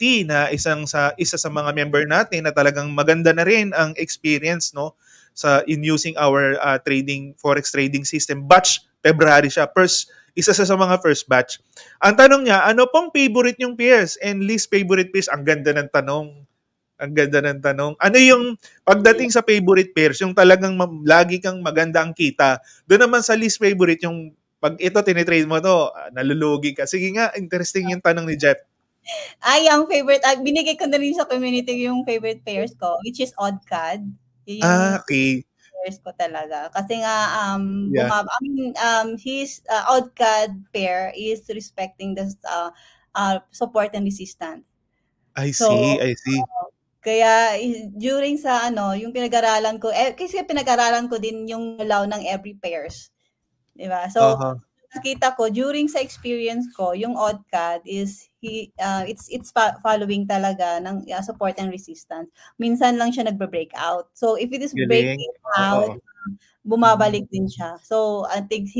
T na isa sa mga member natin na talagang maganda na rin ang experience, no, sa in using our forex trading system. Batch February siya. Isa sa mga first batch. Ang tanong niya, ano pong favorite yung pairs and least favorite pairs? Ang ganda ng tanong. Ang ganda ng tanong. Ano yung pagdating sa favorite pairs, yung talagang lagi kang maganda ang kita. Doon naman sa least favorite, yung pag ito tinitrade mo to, nalulugi ka. Sige nga, interesting yung tanong ni Jeff. Ay, ang favorite, binigay ko na rin sa community yung favorite pairs ko, which is OddCAD. Yung okay. pairs ko talaga. Kasi nga, his OddCAD pair is respecting the support and resistance. I see. Kaya during sa yung pinag-aralan ko, kasi pinag-aralan ko din yung law ng every pairs. Diba? So, nakita ko during sa experience ko, yung OddCAD is it's following talaga ng support and resistance. Minsan lang siya nagbe-break out. So, if it is breaking out, bumabalik din siya. So, I think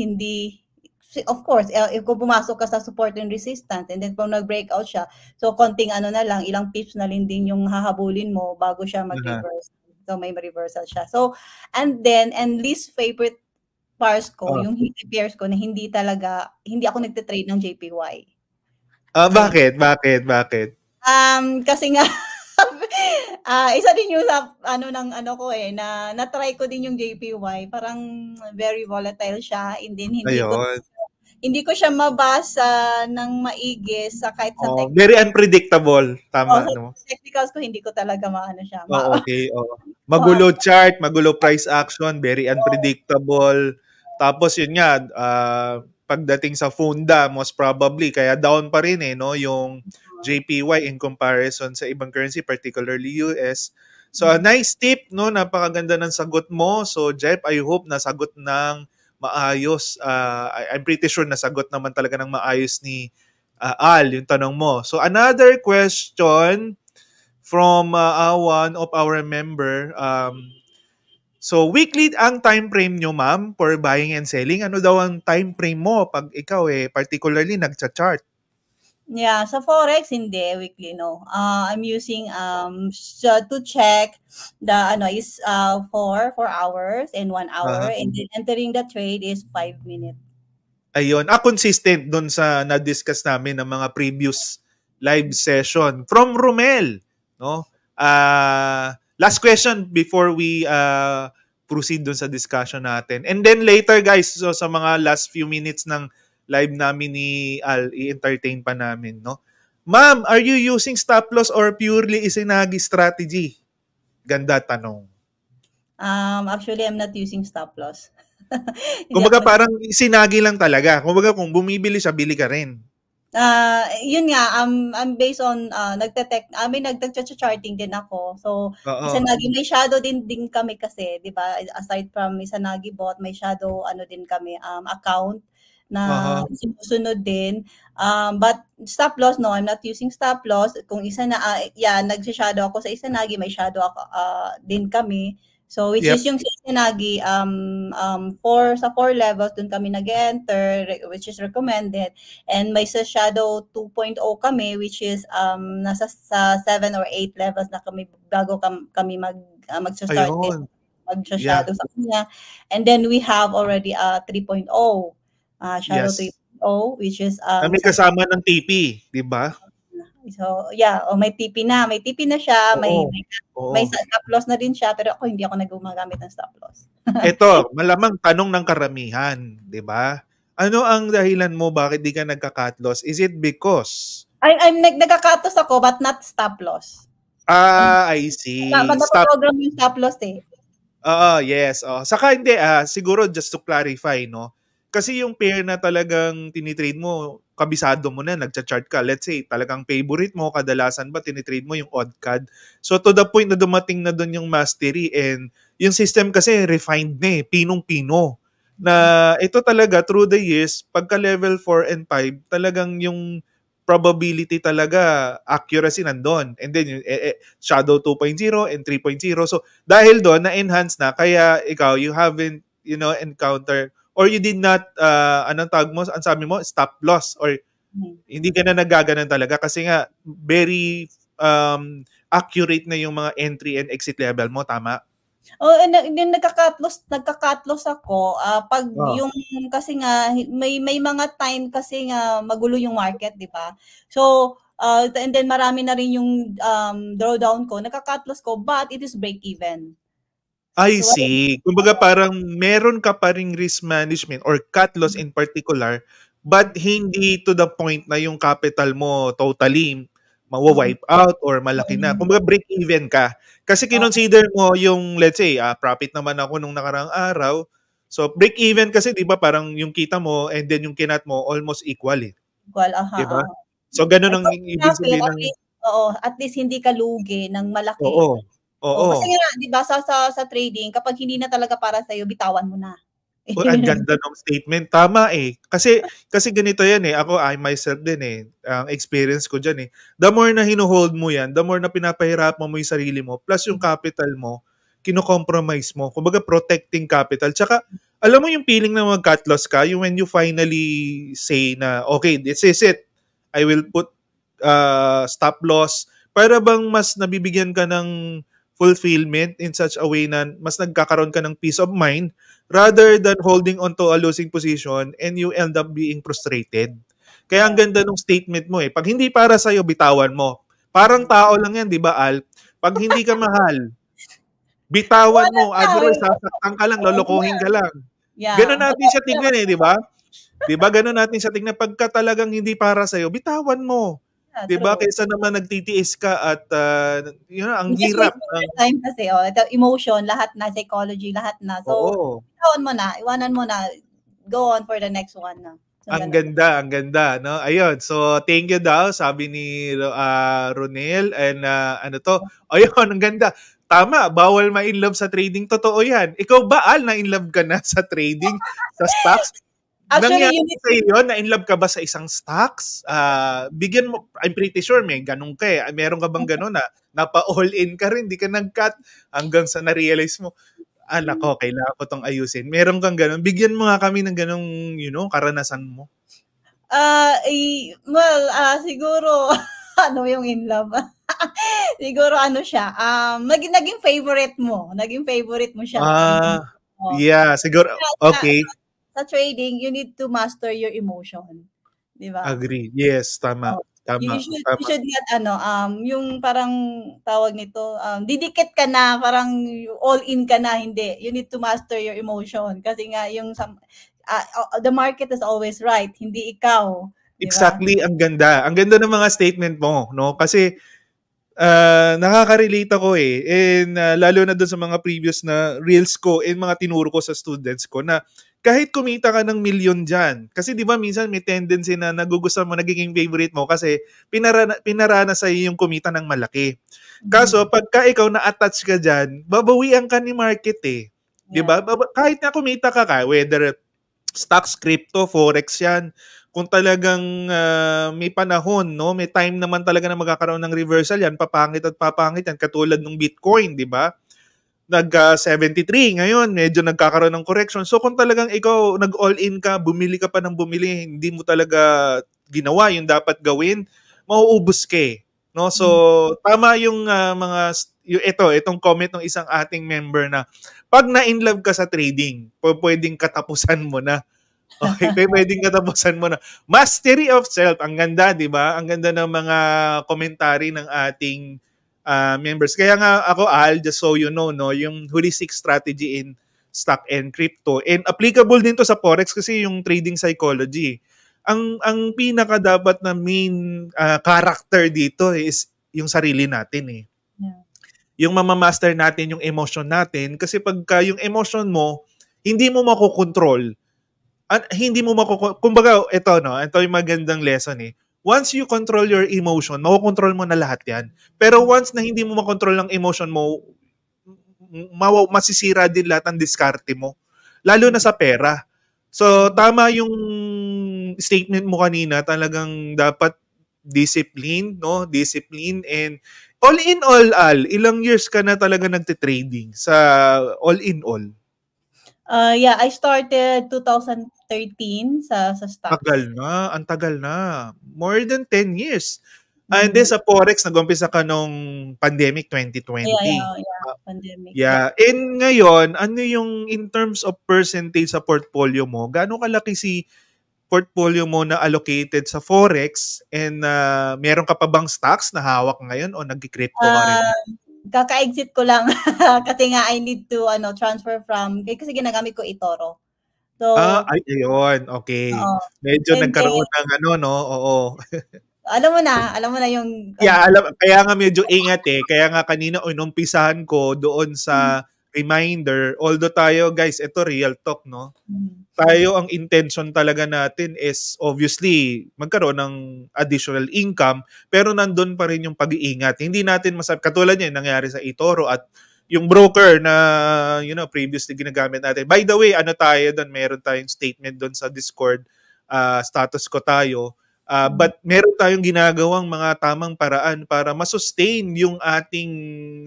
of course, if kung pumasok ka sa support and resistance and then kung nag-breakout siya, so konting na lang, ilang pips na din yung hahabulin mo bago siya mag-reverse. So may reversal siya. So, and least favorite pairs ko, yung pairs ko na hindi ako nagte-trade ng JPY. Bakit? Kasi nga, isa din yung ko na-try ko din yung JPY. Parang very volatile siya. And then hindi ko siya mabasa ng maigi sa kahit sa technicals. Very unpredictable. Tama, no? Technicals ko, hindi ko talaga maano siya. Okay. Magulo chart, magulo price action, very unpredictable. Tapos yun nga, pagdating sa funda, most probably, kaya down pa rin no, yung JPY in comparison sa ibang currency, particularly US. So, a nice tip, no, napakaganda ng sagot mo. So, Jeff, I hope nasagot ng maayos. I'm pretty sure nasagot naman talaga ng maayos ni Al, yung tanong mo. So, another question from one of our member. So, weekly ang time frame nyo, ma'am, for buying and selling. Ano daw ang time frame mo pag ikaw particularly nagcha-chart? Yeah, sa Forex, hindi. Weekly, no. I'm using to check the is 4 hours and 1 hour. And then entering the trade is 5 minutes. Ayun. Consistent dun sa na-discuss namin ng mga previous live session. From Romel, no? Last question before we proceed dun sa discussion natin. And then later, guys, so sa mga last few minutes ng live namin ni Al, i-entertain pa namin, no? Ma'am, are you using stop loss or purely Isinagi strategy? Ganda tanong. Actually, I'm not using stop loss. Kumbaga parang Isinagi lang talaga. Kumbaga kung bumibili siya, bili ka rin. Yun nga, I'm based on nagta-charting din ako. So, Isanagi, may shadow din kami kasi, 'di ba? Aside from Isanagi bot, may shadow din kami account na sinusunod din. But stop loss, no, I'm not using stop loss. Kung nagsha-shadow ako sa Isanagi, may shadow ako din kami. So, which is yung Isanagi, sa 4 levels, dun kami nag-enter, which is recommended. And may sa Shadow 2.0 kami, which is nasa sa 7 or 8 levels na kami bago kami mag-start mag-shadow sa kanya. And then we have already 3.0, Shadow 3.0, which is may kasama ng TP, di ba? So, may TP na. May TP na siya. May stop loss na din siya. Pero hindi ako nag-gumagamit ng stop loss. Ito, malamang tanong ng karamihan. Di ba? Ano ang dahilan mo bakit di ka nagka-cut loss? Is it because? I'm nagka-cut loss ako but not stop loss. I see. Naprogram yung stop loss Oo, yes. Saka hindi, siguro just to clarify, no? Kasi yung pair na talagang tinitrade mo, kabisado mo na, nagcha-chart ka. Let's say, talagang favorite mo, kadalasan ba tinitrade mo yung odd card. So to the point na dumating na doon yung mastery and yung system kasi refined na pinong-pino. Na ito talaga, through the years, pagka level 4 and 5, talagang yung probability talaga, accuracy nandun. And then, yung Shadow 2.0 and 3.0. So, dahil doon na-enhance na kaya ikaw you haven't encounter or you did not anong tawag mo ang sabi mo stop loss or hindi ka na nagaganan talaga kasi nga very accurate na yung mga entry and exit level mo, tama? Yung nagka-cut loss ako, pag yung kasi nga may mga time kasi nga magulo yung market, 'di ba? So, and then marami na rin yung drawdown ko, nagka-cut loss ko, but it is break even. I So, see. Kumbaga parang meron ka pa ring risk management or cut loss in particular, but hindi to the point na yung capital mo totally mawa-wipe out or malaki na. Kumbaga break even ka. Kasi kinonsider mo yung, let's say, profit naman ako nung nakarang araw. So break even kasi 'di ba parang yung kita mo and then yung kinat mo almost equal well, 'di ba? So ganun ang ibig profit, sabihin at ng least, at least hindi ka lugi ng malaki. oo. Oo. Kasi nga 'di ba sa trading kapag hindi na talaga para sa bitawan mo na. Ang ganda ng statement. Tama Kasi ganito yan Ako, I myself din Ang experience ko dyan The more na hino-hold mo yan, the more na pinapahirapan mo yung sarili mo, plus yung capital mo, kino-compromise mo. Kumbaga, protecting capital. Tsaka, alam mo yung feeling na mag-cut loss ka, yung when you finally say na, okay, this is it. I will put stop loss. Para bang mas nabibigyan ka ng fulfillment in such a way na mas nagkakaroon ka ng peace of mind rather than holding on to a losing position and you end up being frustrated. Kaya ang ganda ng statement mo Pag hindi para sa'yo, bitawan mo. Parang tao lang yan, di ba, Al? Pag hindi ka mahal, bitawan mo. Otherwise, sasaktan ka lang, lolokohin ka lang. Ganun natin siya tingnan di ba? Di ba, ganun natin siya tingnan. Pagka talagang hindi para sa'yo, bitawan mo. Di ba? Kaysa naman nagtitiis ka at ang hirap. Time kasi, ito, emotion, lahat na, psychology, lahat na. So, iwanan mo na, go on for the next one na. So, ang ganda, no? Ayun, so thank you daw, sabi ni Ronel, and ano to? Ayun, ang ganda. Tama, bawal ma-inlove sa trading. Totoo yan. Ikaw ba, Al, na-inlove ka na sa trading, sa stocks? Actually, Nangyari sa iyo, na-inlove ka ba sa isang stocks? Bigyan mo, I'm pretty sure may ganun ka Meron ka bang ganun na napa-all-in ka rin, di ka nag-cut hanggang sa na-realize mo, nako, kailangan ko tong ayusin. Meron kang ganun. Bigyan mo nga kami ng ganung, karanasan mo. Siguro, ano yung in love? Siguro siya, naging favorite mo. Naging favorite mo siya. Yeah, siguro, okay. Sa trading, you need to master your emotion. Di ba? Agree. Yes, tama. You should not, yung parang tawag nito, didikit ka na, parang all in ka na, hindi. You need to master your emotion. Kasi nga, the market is always right, hindi ikaw. Diba? Exactly, ang ganda. Ang ganda ng mga statement mo, no? Kasi, nakaka-relate ako and lalo na doon sa mga previous na reels ko and mga tinuro ko sa students ko na kahit kumita ka ng milyon dyan, kasi di ba minsan may tendency na nagugustuhan mo, nagiging favorite mo kasi pinarana sa iyo yung kumita ng malaki. Kaso pagka ikaw na-attach ka dyan, babawian ka ni market Di ba? Kahit na kumita ka whether stocks, crypto, forex yan, kung talagang may panahon, no, may time naman talaga na magkakaroon ng reversal yan, papangit yan, katulad ng Bitcoin, di ba? Nag-73, ngayon medyo nagkakaroon ng correction. So kung talagang ikaw nag-all-in ka, bumili ka pa ng bumili, hindi mo talaga ginawa yung dapat gawin, mauubos ka no? So tama yung itong comment ng isang ating member na pag na-inlove ka sa trading, pwedeng katapusan mo na. Okay, pwedeng katapusan mo na. Mastery of self, ang ganda, di ba? Ang ganda ng mga komentary ng ating members. Kaya nga ako, Al, just so you know, no, yung holistic strategy in stock and crypto. And applicable din to sa Forex kasi yung trading psychology. Ang pinaka dapat na main character dito is yung sarili natin Yeah. yung mamamaster natin yung emotion natin. Kasi pagka yung emotion mo, hindi mo makokontrol. Hindi mo kumbaga, ito yung magandang lesson eh. Once you control your emotion, makokontrol mo na lahat yan. Pero once na hindi mo makontrol ang emotion mo, masisira din lahat ng diskarte mo. Lalo na sa pera. So, tama yung statement mo kanina, talagang dapat discipline, no? Discipline and all in all, ilang years ka na talaga nagte-trading sa all in all? Yeah, I started 2013 sa stocks. Ang tagal na. More than 10 years. And then sa Forex, nag-umpisa ka nung pandemic 2020. Yeah, pandemic. Yeah. And ngayon, ano yung in terms of percentage sa portfolio mo, gaano kalaki si portfolio mo na allocated sa Forex and meron ka pa bang stocks na hawak ngayon o nag-crypto ka rin? Kaka-exit ko lang kasi nga I need to transfer from kasi ginagamit ko eToro. So, ayun. Okay. Medyo nagkaroon ng Oo. Alam mo na yung Yeah, kaya nga medyo ingat eh. Kaya nga kanina inumpisahan ko doon sa reminder. Although tayo, guys, ito real talk, no? Tayo, ang intention talaga natin is obviously magkaroon ng additional income, pero nandun pa rin yung pag-iingat. Hindi natin katulad niya nangyari sa eToro at yung broker na previously ginagamit natin. By the way, tayo doon, meron tayong statement doon sa Discord, status ko tayo. But meron tayong ginagawang mga tamang paraan para masustain yung ating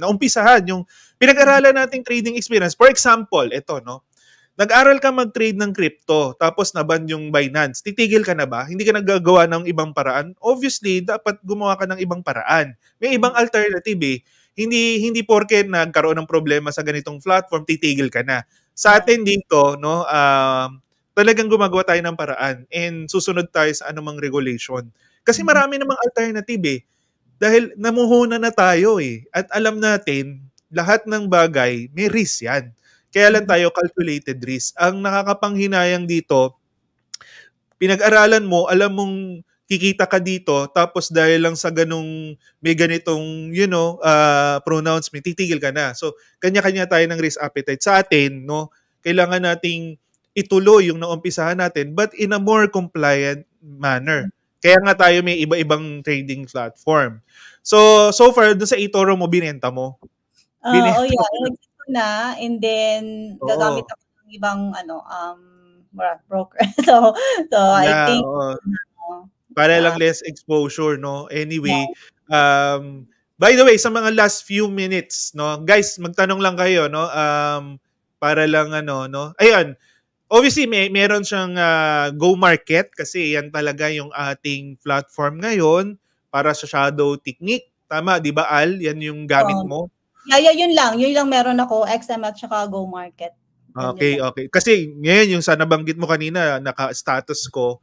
naumpisahan, yung pinag-aralan nating trading experience. For example, ito, no? Nag-aral ka mag-trade ng crypto, tapos naban yung Binance, titigil ka na ba? Hindi ka nagagawa ng ibang paraan? Obviously, dapat gumawa ka ng ibang paraan. May ibang alternative eh. Hindi porke nagkaroon ng problema sa ganitong platform, titigil ka na. Sa atin dito, no, talagang gumagawa tayo ng paraan and susunod tayo sa anumang regulation. Kasi marami namang alternative eh. Dahil namuhuna na tayo eh. At alam natin, lahat ng bagay, may risk yan. Kaya lang tayo calculated risk. Ang nakakapanghinayang dito, pinag-aralan mo, alam mong kikita ka dito, tapos dahil lang sa may ganitong, pronouncement, titigil ka na. So, kanya-kanya tayo ng risk appetite. Sa atin, no, kailangan nating ituloy yung naumpisahan natin, but in a more compliant manner. Kaya nga tayo may iba-ibang trading platform. So far, doon sa eToro mo, binenta mo? Na, and then gagamit ako ng ibang broker. So yeah, I think para lang less exposure, no? Anyway, by the way, sa mga last few minutes, no, guys, magtanong lang kayo, no? Para lang no. Ayun. Obviously, meron siyang Go Market kasi yan talaga yung ating platform ngayon para sa shadow technique. Tama, 'di ba, Al? Yan yung gamit mo. Yeah, yun lang meron ako, XM at saka Go Market. Okay. Kasi ngayon yung sa nabanggit mo kanina, naka-status ko,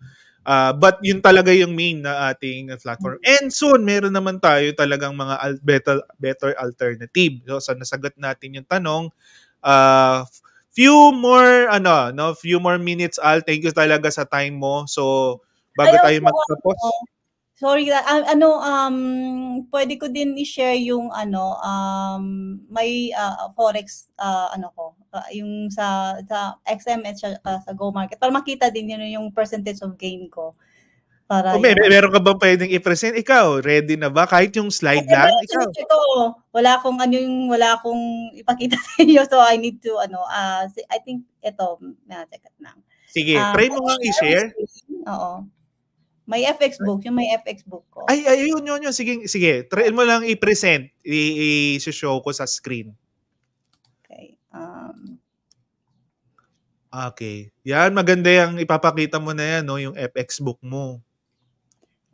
but yun talaga yung main na ating platform. And soon, meron naman tayo talagang mga better alternative. So, nasagot natin yung tanong. Few more minutes, Al. Thank you talaga sa time mo. So, bago tayo magtapos. Sorry, pwede ko din i-share yung may Forex yung sa XM at sa Go Market para makita din yun yung percentage of gain ko. Para meron ka bang pwedeng i-present? Ikaw, ready na ba? Kahit yung slide lang? Ikaw. Wala akong ipakita sa inyo. So, I need to, I think ito, teka lang. Sige, try mo nga i-share. Oo. May FX book, yung may FX book ko. Ay, yun. Sige, try mo lang i-present. I-show ko sa screen. Okay. Okay. Yan, maganda yung ipapakita mo na yan, no, yung FX book mo.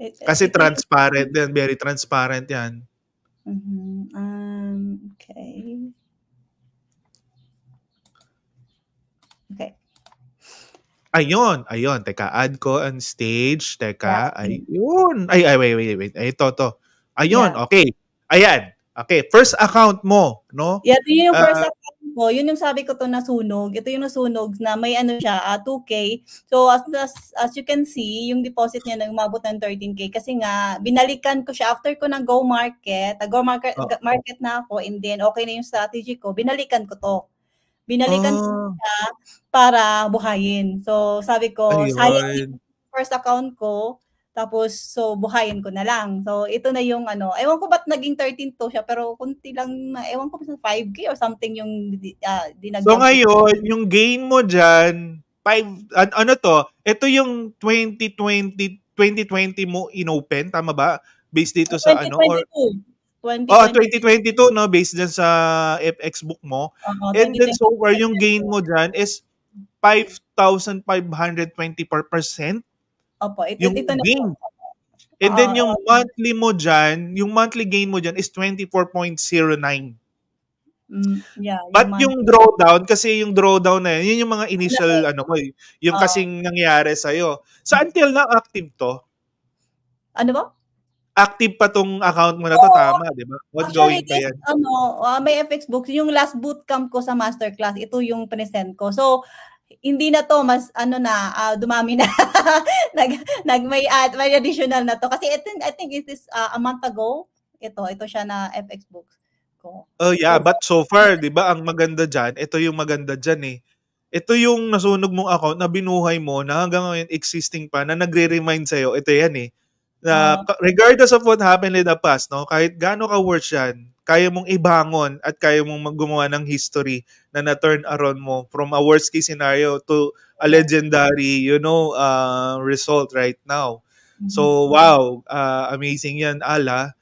Kasi transparent yan, very transparent yan. Okay. Ayun. Teka, add ko on stage. Teka, ayun. Ay, wait. Ito. Ayun, okay. Ayan. Okay, first account mo, no? Yeah, yung first account ko, yun yung sabi ko to nasunog. Ito yung nasunog na may ano siya, 2K. So as you can see, yung deposit niya na umabot ng 13K kasi nga binalikan ko siya after ko ng go market. Market na ako and then okay na yung strategy ko. Binalikan ko to. Binalikan ko siya para buhayin. So sabi ko, sayang yung first account ko. Tapos, so, buhayin ko na lang. So, ito na yung ano, ewan ko ba't naging 13 to siya, pero kunti lang, ewan ko sa 5K or something yung dinagdag. So, ngayon, yung gain mo dyan, ano to, ito yung 2020 mo inopen, tama ba? Based dito sa 2022. ano? Or, 2022, no? Based dyan sa FX book mo. And then, so far, yung gain mo dyan is 5,520%. Opo, ito yung na gain. And then yung monthly mo dyan, yung monthly gain mo dyan is 24.09. Yeah, But yung drawdown, kasi yung drawdown na yun yung mga initial, ano ko, yung kasing nangyari sa'yo. So until now, active to? Ano ba? Active pa tong account mo na to, tama, di ba? Ongoing pa yan. May FX books. Yung last bootcamp ko sa masterclass, ito yung present ko. So, hindi na to mas dumami na may additional na to kasi I think it is a month ago ito siya na FX books ko. Oh yeah, but so far 'di ba ang maganda diyan, ito yung maganda diyan eh. Ito yung nasunog mong account na binuhay mo na hanggang ngayon existing pa na nagre-remind sa iyo. Ito yan eh. Na regardless of what happened in the past, no, kahit gaano ka worth yan, kaya mong ibangon at kaya mong gumawa ng history na na-turn around mo from a worst case scenario to a legendary, result right now. So, wow, amazing yan, Ala.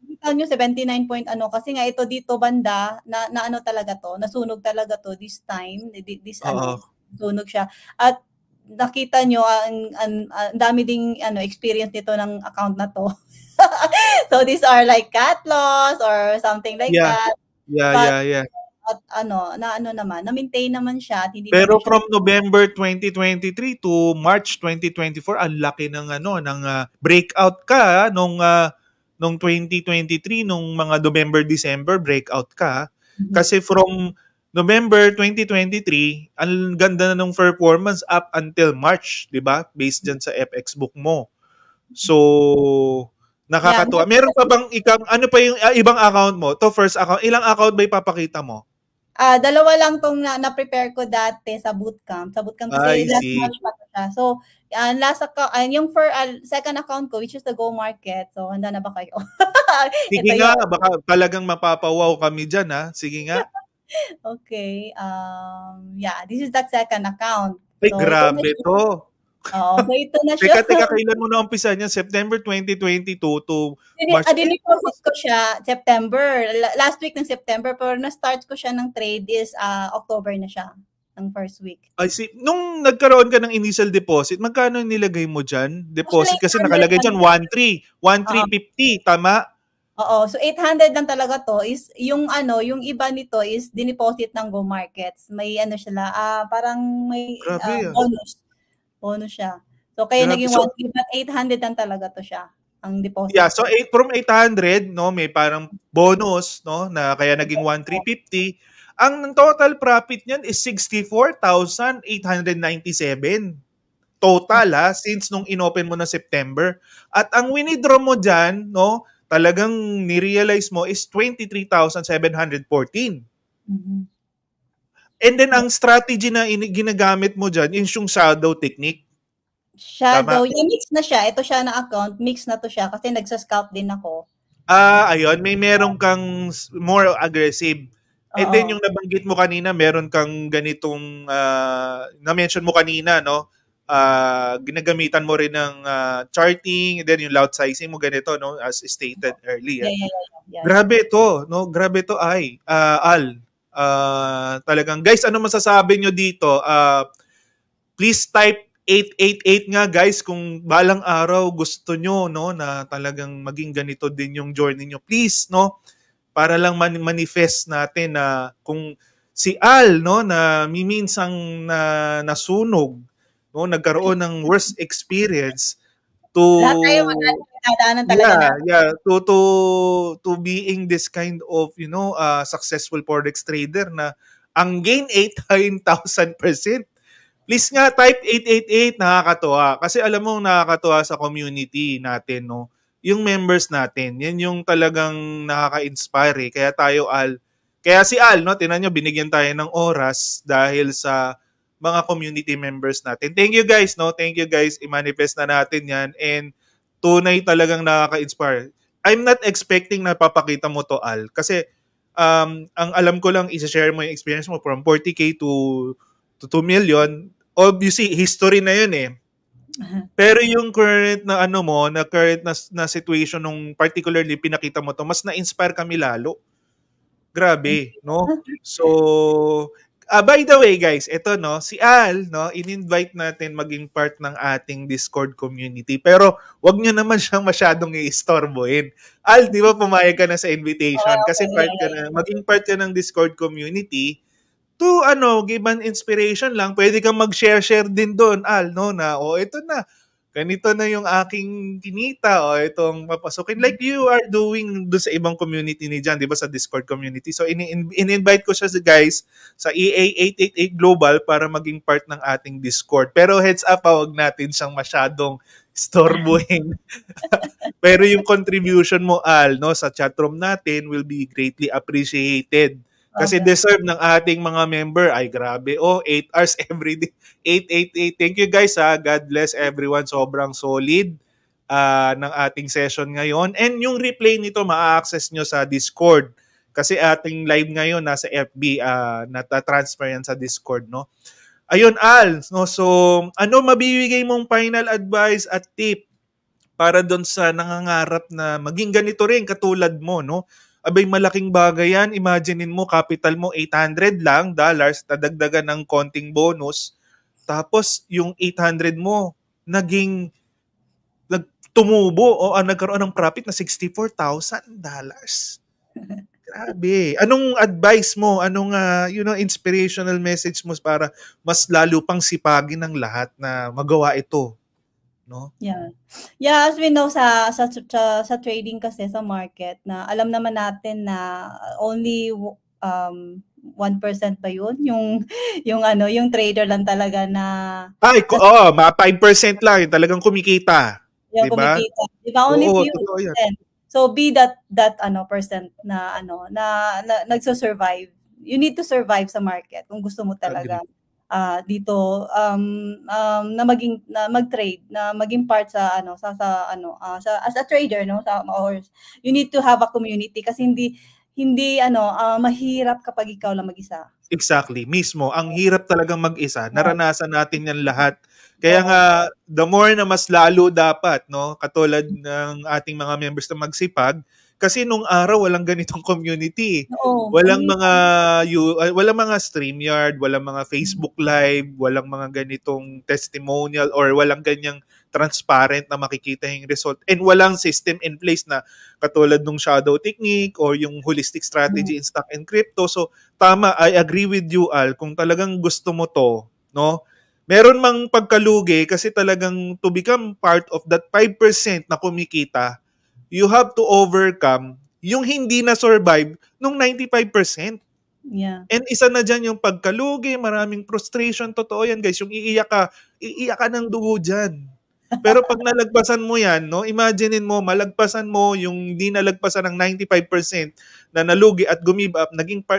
Kita nyo, 79 point kasi nga ito dito banda, na ano talaga to, nasunog talaga to this time, sunog siya. At nakita nyo, ang dami ding experience nito ng account na to. So these are like cat loss or something like that. Yeah. At na-maintain naman siya. Pero from November 2023 to March 2024, ang laki ng breakout ka nung 2023, nung mga November, December, breakout ka. Kasi from November 2023, ang ganda na ng performance up until March, di ba? Based dyan sa FX book mo. So, nakakatuwa. Meron pa bang ano pa yung ibang account mo? To first account, ilang account ba ipapakita mo? Dalawa lang tong na-prepare ko dati sa bootcamp. Sa bootcamp kasi last March pa siya. So, last account, yung for second account ko, which is the Go Market. So, handa na ba kayo? Sige nga, baka talagang mapapawaw kami dyan, ha? Sige nga. Okay. This is that second account. Ay, grabe to. So ito na siya. Teka, kailan mo na umpisa niya? September 2022 to March? Diniposit ko siya September. Last week ng September, pero na-start ko siya ng trade is October na siya, ng first week. I see. Nung nagkaroon ka ng initial deposit, magkano nilagay mo dyan? Deposit kasi nakalagay dyan 1,350, tama? Oo. So 800 lang talaga to is yung iba nito is diniposit ng Go Markets. May sila, parang may bonus siya. So, kaya naging 1,300 but 800 lang talaga to siya, ang deposit. Yeah, so from 800, no, may parang bonus, no, na kaya naging 1,350. Ang total profit niyan is 64,897. Total, since nung inopen mo na September. At ang winidraw mo dyan, no, talagang ni-realize mo is 23,714. And then, ang strategy na ginagamit mo dyan is yung shadow technique. Shadow. Yeah, mix na siya. Ito siya na account. Mix na to siya kasi nagsa-scalp din ako. Ayun. May meron kang more aggressive. And then, yung nabanggit mo kanina, meron kang ganitong, na-mention mo kanina, no? Ginagamitan mo rin ng charting, and then yung lot sizing mo ganito, no? As stated earlier. Yeah. Grabe ito, no? Grabe ito ay, Al. Talagang guys, ano masasabi nyo dito? Please type 888 nga guys kung balang araw gusto nyo, no, na talagang maging ganito din yung journey nyo. Please, no, para lang manifest natin na kung si Al, no, na minsang nasunog, no, nagkaroon ng worst experience to pinagdadaanan talaga natin. To being this kind of, successful forex trader na ang gain 8,000%. Please nga, type 888, nakakatuwa. Kasi alam mo, nakakatuwa sa community natin, no? Yung members natin, yan yung talagang nakaka-inspire. Kaya tayo, kaya si Al, no? Tinan nyo, binigyan tayo ng oras dahil sa mga community members natin. Thank you guys, no? Thank you guys. I-manifest na natin yan. And tunay talagang nakaka-inspire. I'm not expecting na papakita mo to, Al. Kasi ang alam ko lang, isa-share mo yung experience mo from 40K to 2 million. Obviously, history na yun eh. Pero yung current na na situation nung particularly pinakita mo to, mas na-inspire kami lalo. Grabe, no? So, by the way guys, ito no, si Al, no, in-invite natin maging part ng ating Discord community. Pero wag niyo naman siyang masyadong i-istorbohin. Al, di ba pumayag ka na sa invitation? Kasi maging part ka ng Discord community to give an inspiration lang. Pwede kang mag-share din doon, Al, no, na ito na. Ganito na yung aking kinita itong papasukin. Like you are doing doon sa ibang community ni Jan, di ba, sa Discord community. So, in-invite ko siya guys sa EA888 Global para maging part ng ating Discord. Pero heads up, wag natin siyang masyadong storbuhin. Pero yung contribution mo, Al, no, sa chatroom natin will be greatly appreciated. Kasi deserve ng ating mga member. Ay, grabe. 8 hours every day. 888. Thank you guys ha. God bless everyone. Sobrang solid ng ating session ngayon. And yung replay nito, ma-access nyo sa Discord. Kasi ating live ngayon nasa FB. Nata-transfer yan sa Discord, no? Ayun, Al. No? So, ano mabibigay mong final advice at tip para doon sa nangangarap na maging ganito rin katulad mo, no? Abay, malaking bagay yan. Imaginein mo, capital mo $800 lang, tadagdagan ng konting bonus. Tapos, yung 800 mo, tumubo o nagkaroon ng profit na $64,000. Grabe. Anong advice mo? Anong inspirational message mo para mas lalo pang sipagin ng lahat na magawa ito? No? Yeah, as we know sa trading kasi sa market na alam naman natin na only 1% ba yun yung trader lang talaga na 5% lang talagang kumikita. Yung diba? Kumikita. Diba? Only few percent. So be that percent na nagso-survive. You need to survive sa market kung gusto mo talaga dito na mag-trade, na maging part sa as a trader, no, or you need to have a community kasi hindi mahirap kapag ikaw lang mag-isa. Exactly, mismo. Ang hirap talagang mag-isa. Naranasan natin yan lahat. Kaya nga, the more na mas lalo dapat, no, katulad ng ating mga members na magsipag, kasi nung araw walang ganitong community. Walang mga StreamYard, walang mga Facebook Live, walang mga ganitong testimonial or walang ganyang transparent na makikita yung result. And walang system in place na katulad nung shadow technique or yung holistic strategy in stock and crypto. So tama, I agree with you, Al. Kung talagang gusto mo to, no, meron mang pagkalugi kasi talagang to become part of that 5% na kumikita, you have to overcome yung hindi na survive nung 95%. Yeah. And isa na dyan yung pagkalugi, maraming frustration, totoo yan guys, yung iiyak ka ng dugo dyan. Pero pag nalagpasan mo yan, no, imaginein mo, malagpasan mo yung hindi nalagpasan ng 95% na nalugi at gumive up,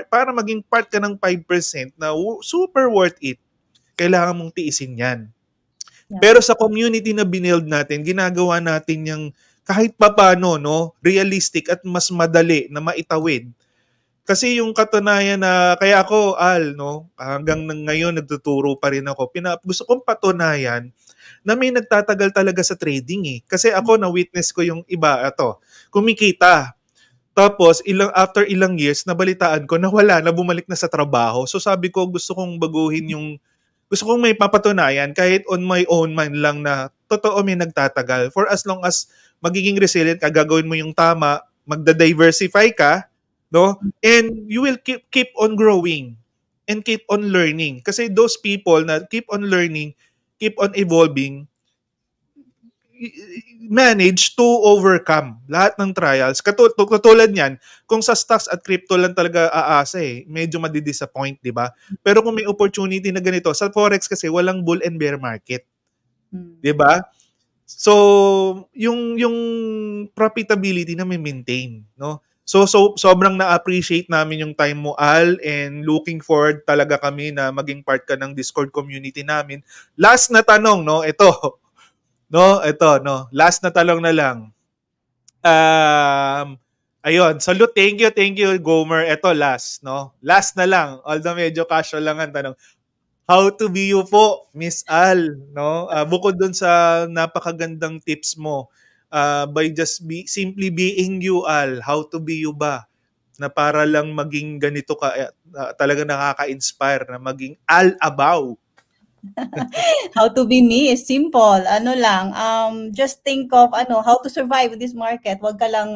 para maging part ka ng 5% na super worth it, kailangan mong tiisin yan. Yeah. Pero sa community na binild natin, ginagawa natin yung kahit papano, no, realistic at mas madali na maitawid. Kasi yung katunayan na, kaya ako, Al, no, hanggang ngayon nagtuturo pa rin ako, gusto kong patunayan na may nagtatagal talaga sa trading eh. Kasi ako, na-witness ko yung iba, kumikita. Tapos, after ilang years, nabalitaan ko na wala, na bumalik na sa trabaho. So sabi ko, gusto kong may papatunayan kahit on my own man lang na totoo may nagtatagal. For as long as magiging resilient ka, gagawin mo yung tama, magda-diversify ka, no? And you will keep on growing and keep on learning. Kasi those people na keep on learning, keep on evolving, manage to overcome lahat ng trials. Katulad niyan, kung sa stocks at crypto lang talaga aasa medyo madi-disappoint, di ba? Pero kung may opportunity na ganito, sa Forex kasi walang bull and bear market. Di ba? So, yung profitability na may maintain, no? So sobrang na-appreciate namin yung time mo, Al, and looking forward talaga kami na maging part ka ng Discord community namin. Last na tanong, no? Ito, no? Last na tanong na lang. Ayun, salute, thank you, Gomer. Ito, last, no? Last na lang, although medyo casual lang ang tanong. How to be you po, Miss Al, no? Bukod dun sa napakagandang tips mo, by just simply being you, Al, how to be you ba? Na para lang maging ganito ka, talaga nakaka-inspire na maging Al Abaw. How to be me is simple. Ano lang, just think of how to survive this market. Wag ka lang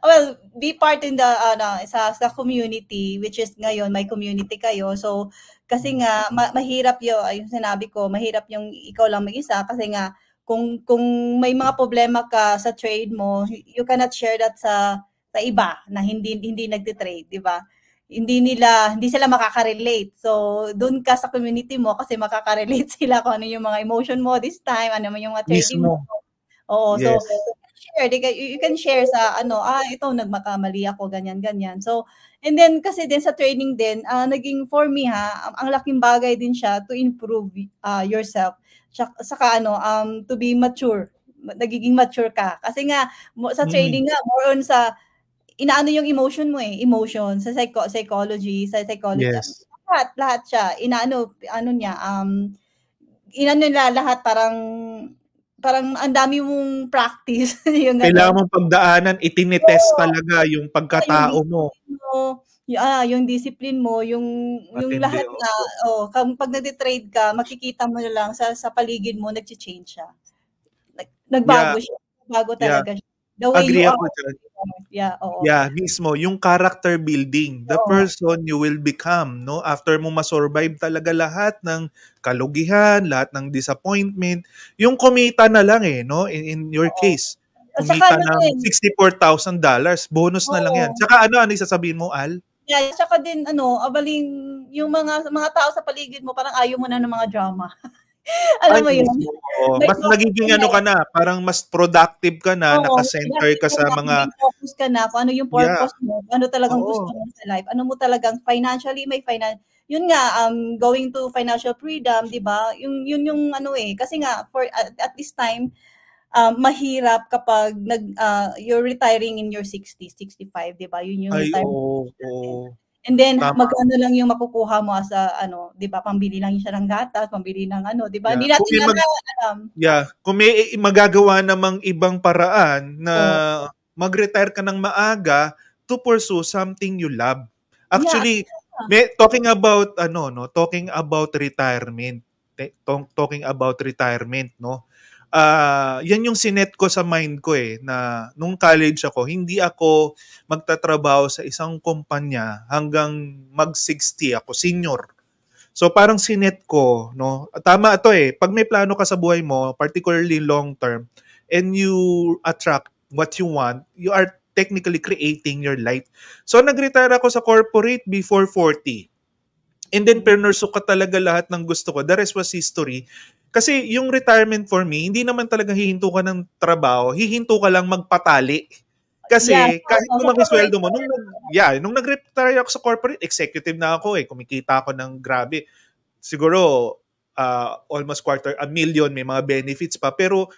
well, be part in the sa community, which is ngayon may community kayo. So kasi nga mahirap yung sinabi ko, mahirap yung ikaw lang mag-isa kasi nga kung may mga problema ka sa trade mo, you cannot share that sa iba na hindi nagte-trade, di ba? Hindi sila makaka-relate. So, doon ka sa community mo kasi makaka-relate sila kung ano yung mga emotion mo this time, ano yung mga trading mo. Oo, yes. So you can share sa ito nagmakamali ako, ganyan. So, and then kasi din sa training din, naging for me ang laking bagay din siya to improve yourself. Saka to be mature. Nagiging mature ka. Kasi nga sa trading nga more on sa inaano yung emotion mo emotion sa psychology, Yes. lahat siya inaano niya inano nila lahat parang ang dami mong practice yung kailangan mong pagdaanan, itinetest talaga yung pagkatao mo. Yung discipline mo, yung lahat na pag nagte-trade ka, makikita mo na lang sa paligid mo nagche-change siya. Nagbago siya. Bago talaga siya. The way agree you ako are. dyan. Oo. Yeah, mismo. Yung character building. The person you will become, no? After mo masurvive talaga lahat ng kalugihan, lahat ng disappointment, yung kumita na lang no? In your case, kumita ng $64,000. Bonus na lang yan. Tsaka ano isasabihin mo, Al? Yeah, tsaka din abaling yung mga tao sa paligid mo, parang ayaw mo na ng mga drama. Alam mo yun? Mas nagiging ka na, parang mas productive ka na, naka-center ka sa mga... Focus ka na kung ano yung purpose mo, ano talagang gusto mo sa life, ano mo talagang financially, yun nga, going to financial freedom, di ba? Yun yung kasi nga, at this time, mahirap kapag you're retiring in your 60s, 65, di ba? Yun yung retirement. And then, magkano lang yung makukuha mo as di ba, pambili lang siya ng gatas, pambili ng di ba? Hindi natin alam. Kung may magagawa namang ibang paraan na mag-retire ka ng maaga to pursue something you love. Actually, talking about retirement, no? Yan yung sinet ko sa mind ko na nung college ako, hindi ako magtatrabaho sa isang kumpanya hanggang mag-60 ako, senior. So parang sinet ko, no? Tama ito pag may plano ka sa buhay mo, particularly long term, and you attract what you want, you are technically creating your life. So nag-retire ako sa corporate before 40. And then pinursue ko talaga lahat ng gusto ko. The rest was history. Kasi yung retirement for me, hindi naman talaga hihinto ka ng trabaho, hihinto ka lang magpatali. Kasi kahit lumaki sweldo mo, nung nag-retire ako sa corporate, executive na ako kumikita ako ng grabe. Siguro almost $250,000, may mga benefits pa. Pero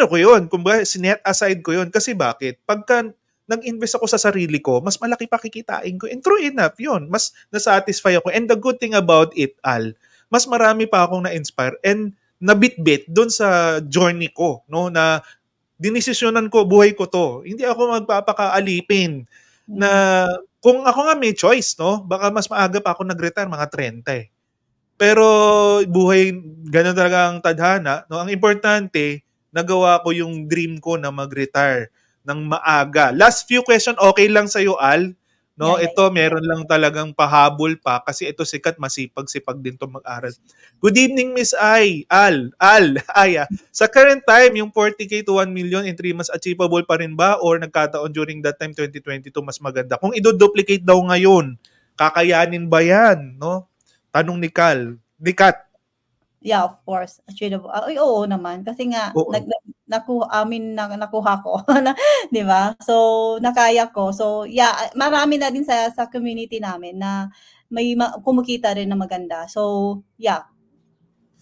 ko yun, kumbaga sinet aside ko yun. Kasi bakit? Pagka nag-invest ako sa sarili ko, mas malaki pa kikitain ko. And true enough, yun. Mas nasatisfy ako. And the good thing about it, Al, mas marami pa akong na-inspire and nabitbit doon sa journey ko, no, na dinesisyonan ko, buhay ko to. Hindi ako magpapakaalipin na kung ako nga may choice, no, baka mas maaga pa ako nag-retire, mga 30 Pero buhay, ganun talaga ang tadhana, no. Ang importante, nagawa ko yung dream ko na mag-retire ng maaga. Last few question, okay lang sa'yo, Al? No, Yeah. ito meron lang talagang pahabol pa kasi ito sikat, masipag-sipag din 'to mag-aral. Good evening, Miss Aya. Sa current time, yung 40K to 1 million in 3 months achievable pa rin ba or nagkataon during that time 2022 mas maganda? Kung i-duplicate daw ngayon, kakayanin ba 'yan, no? Tanong ni Kat. Yeah, of course. Achievable. Ay, oo naman kasi nga Oo. nakuha ko, 'di ba? So, nakaya ko. So, yeah, marami na din sa community namin na may kumikita rin na maganda. So, yeah.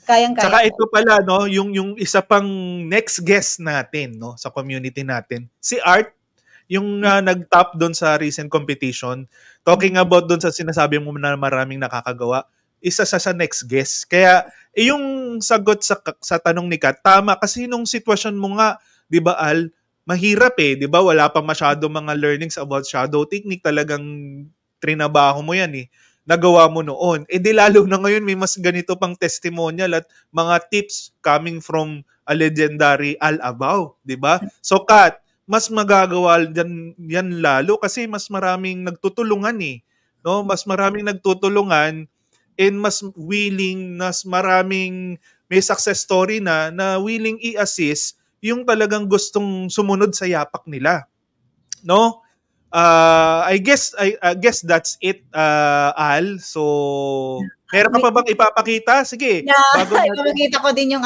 Kayang-kaya Tsaka ko. ito pala, no, yung isa pang next guest natin, no, sa community natin, si Art, yung nag-top doon sa recent competition, talking about doon sa sinasabi mo na maraming nakakagawa, isa sa next guest. Kaya yung sagot sa tanong ni Kat, tama kasi nung sitwasyon mo nga, 'di ba Al, mahirap 'di ba? Wala pa masyado mga learnings about shadow technique, talagang trinabaho mo 'yan nagawa mo noon. Di lalo na ngayon may mas ganito pang testimonial at mga tips coming from a legendary Al Abaw, 'di ba? So Kat, mas magagawa yan lalo kasi mas maraming nagtutulungan no? Mas maraming nagtutulungan and mas willing, mas maraming may success story na willing i-assist yung talagang gustong sumunod sa yapak nila, no? I guess that's it, Al. So, meron ka pa bang ipapakita? Sige, Yeah, bago natin. ipapakita ko din yung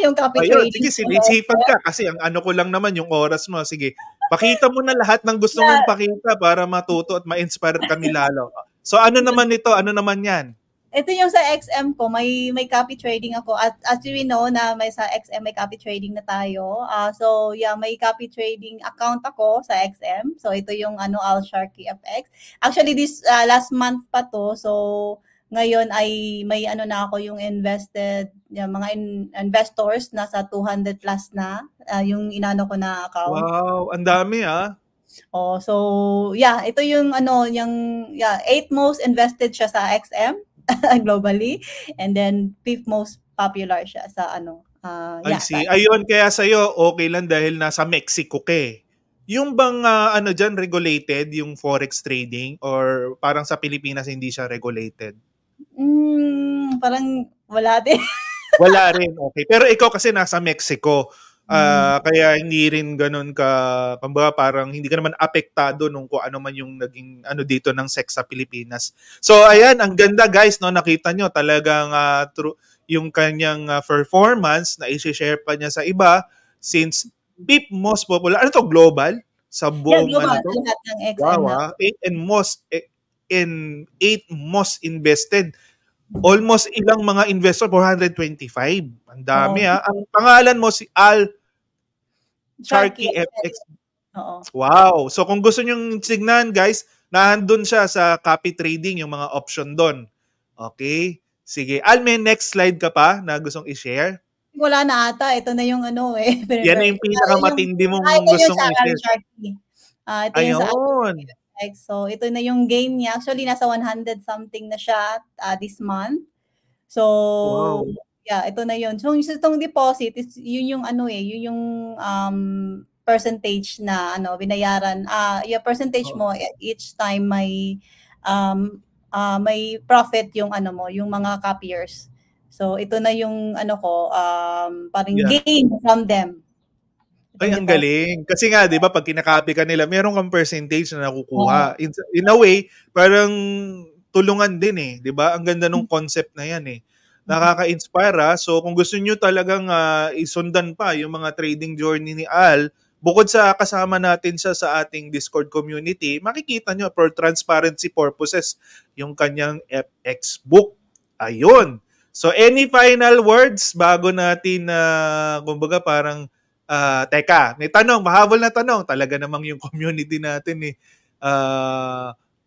yung copy Ayun, trading. sige, sinisipan ka kasi ang ano ko lang naman yung oras mo. Sige, pakita mo na lahat ng gusto mong pakita para matuto at ma-inspire kami lalo. So, ano naman ito? Ano naman yan? Ito yung sa XM ko, may copy trading ako. At as we know na may sa XM may copy trading na tayo. So yeah, may copy trading account ako sa XM. So ito yung Al Sharky FX. Actually this last month pa to. So ngayon ay may na ako yung invested, yung mga investors nasa 200 plus na yung inano ko na account. Wow, ang dami so yeah, ito yung yung 8th most invested siya sa XM. Globally, and then 5th most popular siya sa I see. Ayun, kaya sa'yo, okay lang dahil nasa Mexico ka Yung bang dyan regulated, yung forex trading, or parang sa Pilipinas hindi siya regulated? Parang wala din. Wala rin, okay. Pero ikaw kasi nasa Mexico. Kaya hindi rin ganun kumbaga parang hindi ka naman apektado nung kung ano man yung naging dito ng sex sa Pilipinas. So ayan, ang ganda guys, no, nakita nyo talagang yung kanyang performance na i-share pa niya sa iba since fifth most popular. Ano to, global? Sa buong global, lahat ng XM wow, 8 most invested. Almost ilang mga investor, 425. Ang dami Ang pangalan mo si Al Sharky FX. Wow. So kung gusto nyong tignan guys, nandun siya sa copy trading, yung mga option doon. Okay? Sige. Al, may next slide ka pa na gustong i-share? Wala na ata. Ito na yung Yan na yung pinakamatindi mong gustong i-share. Ito yung sa so, ito na yung gain niya. Actually, nasa 100 something na siya this month. So, wow. Yeah, ito na yun. So, itong deposit, yun yung yun yung percentage na binayaran. Yung percentage mo each time may profit yung yung mga copiers. So, ito na yung parang gain from them. Ay, ang galing. Kasi nga, di ba, pag kinakopy ka nila, meron kang percentage na nakukuha. In a way, parang tulungan din di ba? Ang ganda ng concept na yan Nakaka-inspire So, kung gusto nyo talagang isundan pa yung mga trading journey ni Al, bukod sa kasama natin siya sa ating Discord community, makikita nyo for transparency purposes yung kanyang FX book. Ayun. So, any final words bago natin, kumbaga parang, teka, may tanong, mahabol na tanong. Talaga namang yung community natin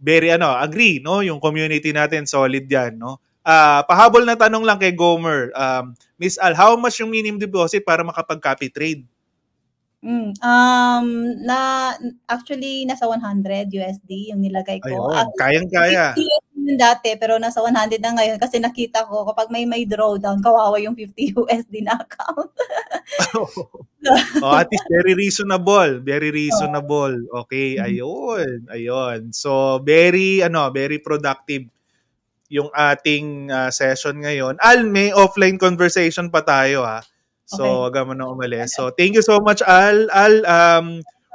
very agree, no? Yung community natin solid yan, no? Pahabol na tanong lang kay Gomer. Miss Al, how much yung minimum deposit para makapag-copy trade? Actually nasa 100 USD yung nilagay ko. Ayun, kayang-kaya. yun dati, pero nasa 100 na ngayon kasi nakita ko kapag may drawdown, kawawa yung 50 USD na account. At least very reasonable. Very reasonable. Okay, ayun. So, very productive yung ating session ngayon. Al, may offline conversation pa tayo ha. So, Okay. wag mo na umalis. So, thank you so much, Al.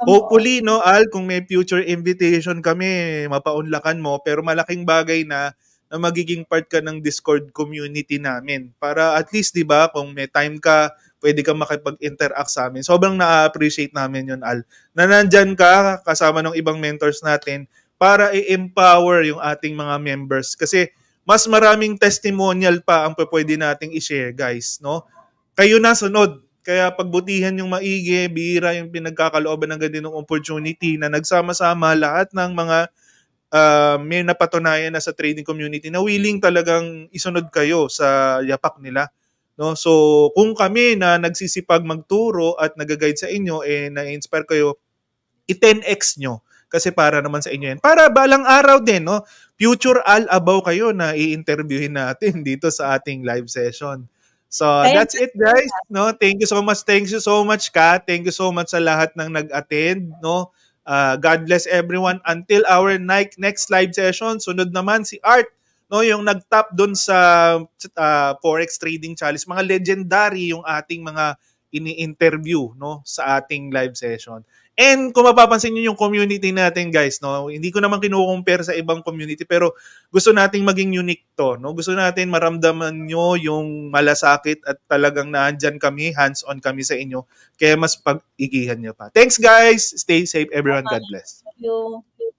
Hopefully, no, Al, kung may future invitation kami, mapaunlakan mo. Pero malaking bagay na magiging part ka ng Discord community namin. Para at least, di ba, kung may time ka, pwede kang makipag-interact sa amin. Sobrang na-appreciate namin yun, Al. Na nandyan ka, kasama ng ibang mentors natin, para i-empower yung ating mga members. Kasi mas maraming testimonial pa ang pwede nating i-share, guys, no? Kayo na sunod. Kaya pagbutihan yung maigi, bihira yung pinagkakalooban ng ganitong opportunity na nagsama-sama lahat ng mga may napatunayan na sa trading community na willing talagang isunod kayo sa yapak nila. No? So, kung kami na nagsisipag magturo at nag-guide sa inyo, na-inspire kayo, i-10x nyo. Kasi para naman sa inyo yan. Para balang araw din, no? Future Al Abaw kayo na i-interviewin natin dito sa ating live session. So, that's it, guys. No? Thank you so much. Thank you so much, Kat. Thank you so much sa lahat ng nag-attend. No? God bless everyone. Until our next live session, sunod naman si Art, no, yung nag-top doon sa Forex Trading Challenge. Mga legendary yung ating mga ini-interview, no, sa ating live session. And kung mapapansin niyo yung community natin, guys, no, hindi ko naman kinukumpare sa ibang community, pero gusto nating maging unique to, no? Gusto natin maramdaman nyo yung malasakit at talagang naandyan kami, hands-on kami sa inyo. Kaya mas pag-igihan nyo pa. Thanks, guys. Stay safe, everyone. God bless. Thank you.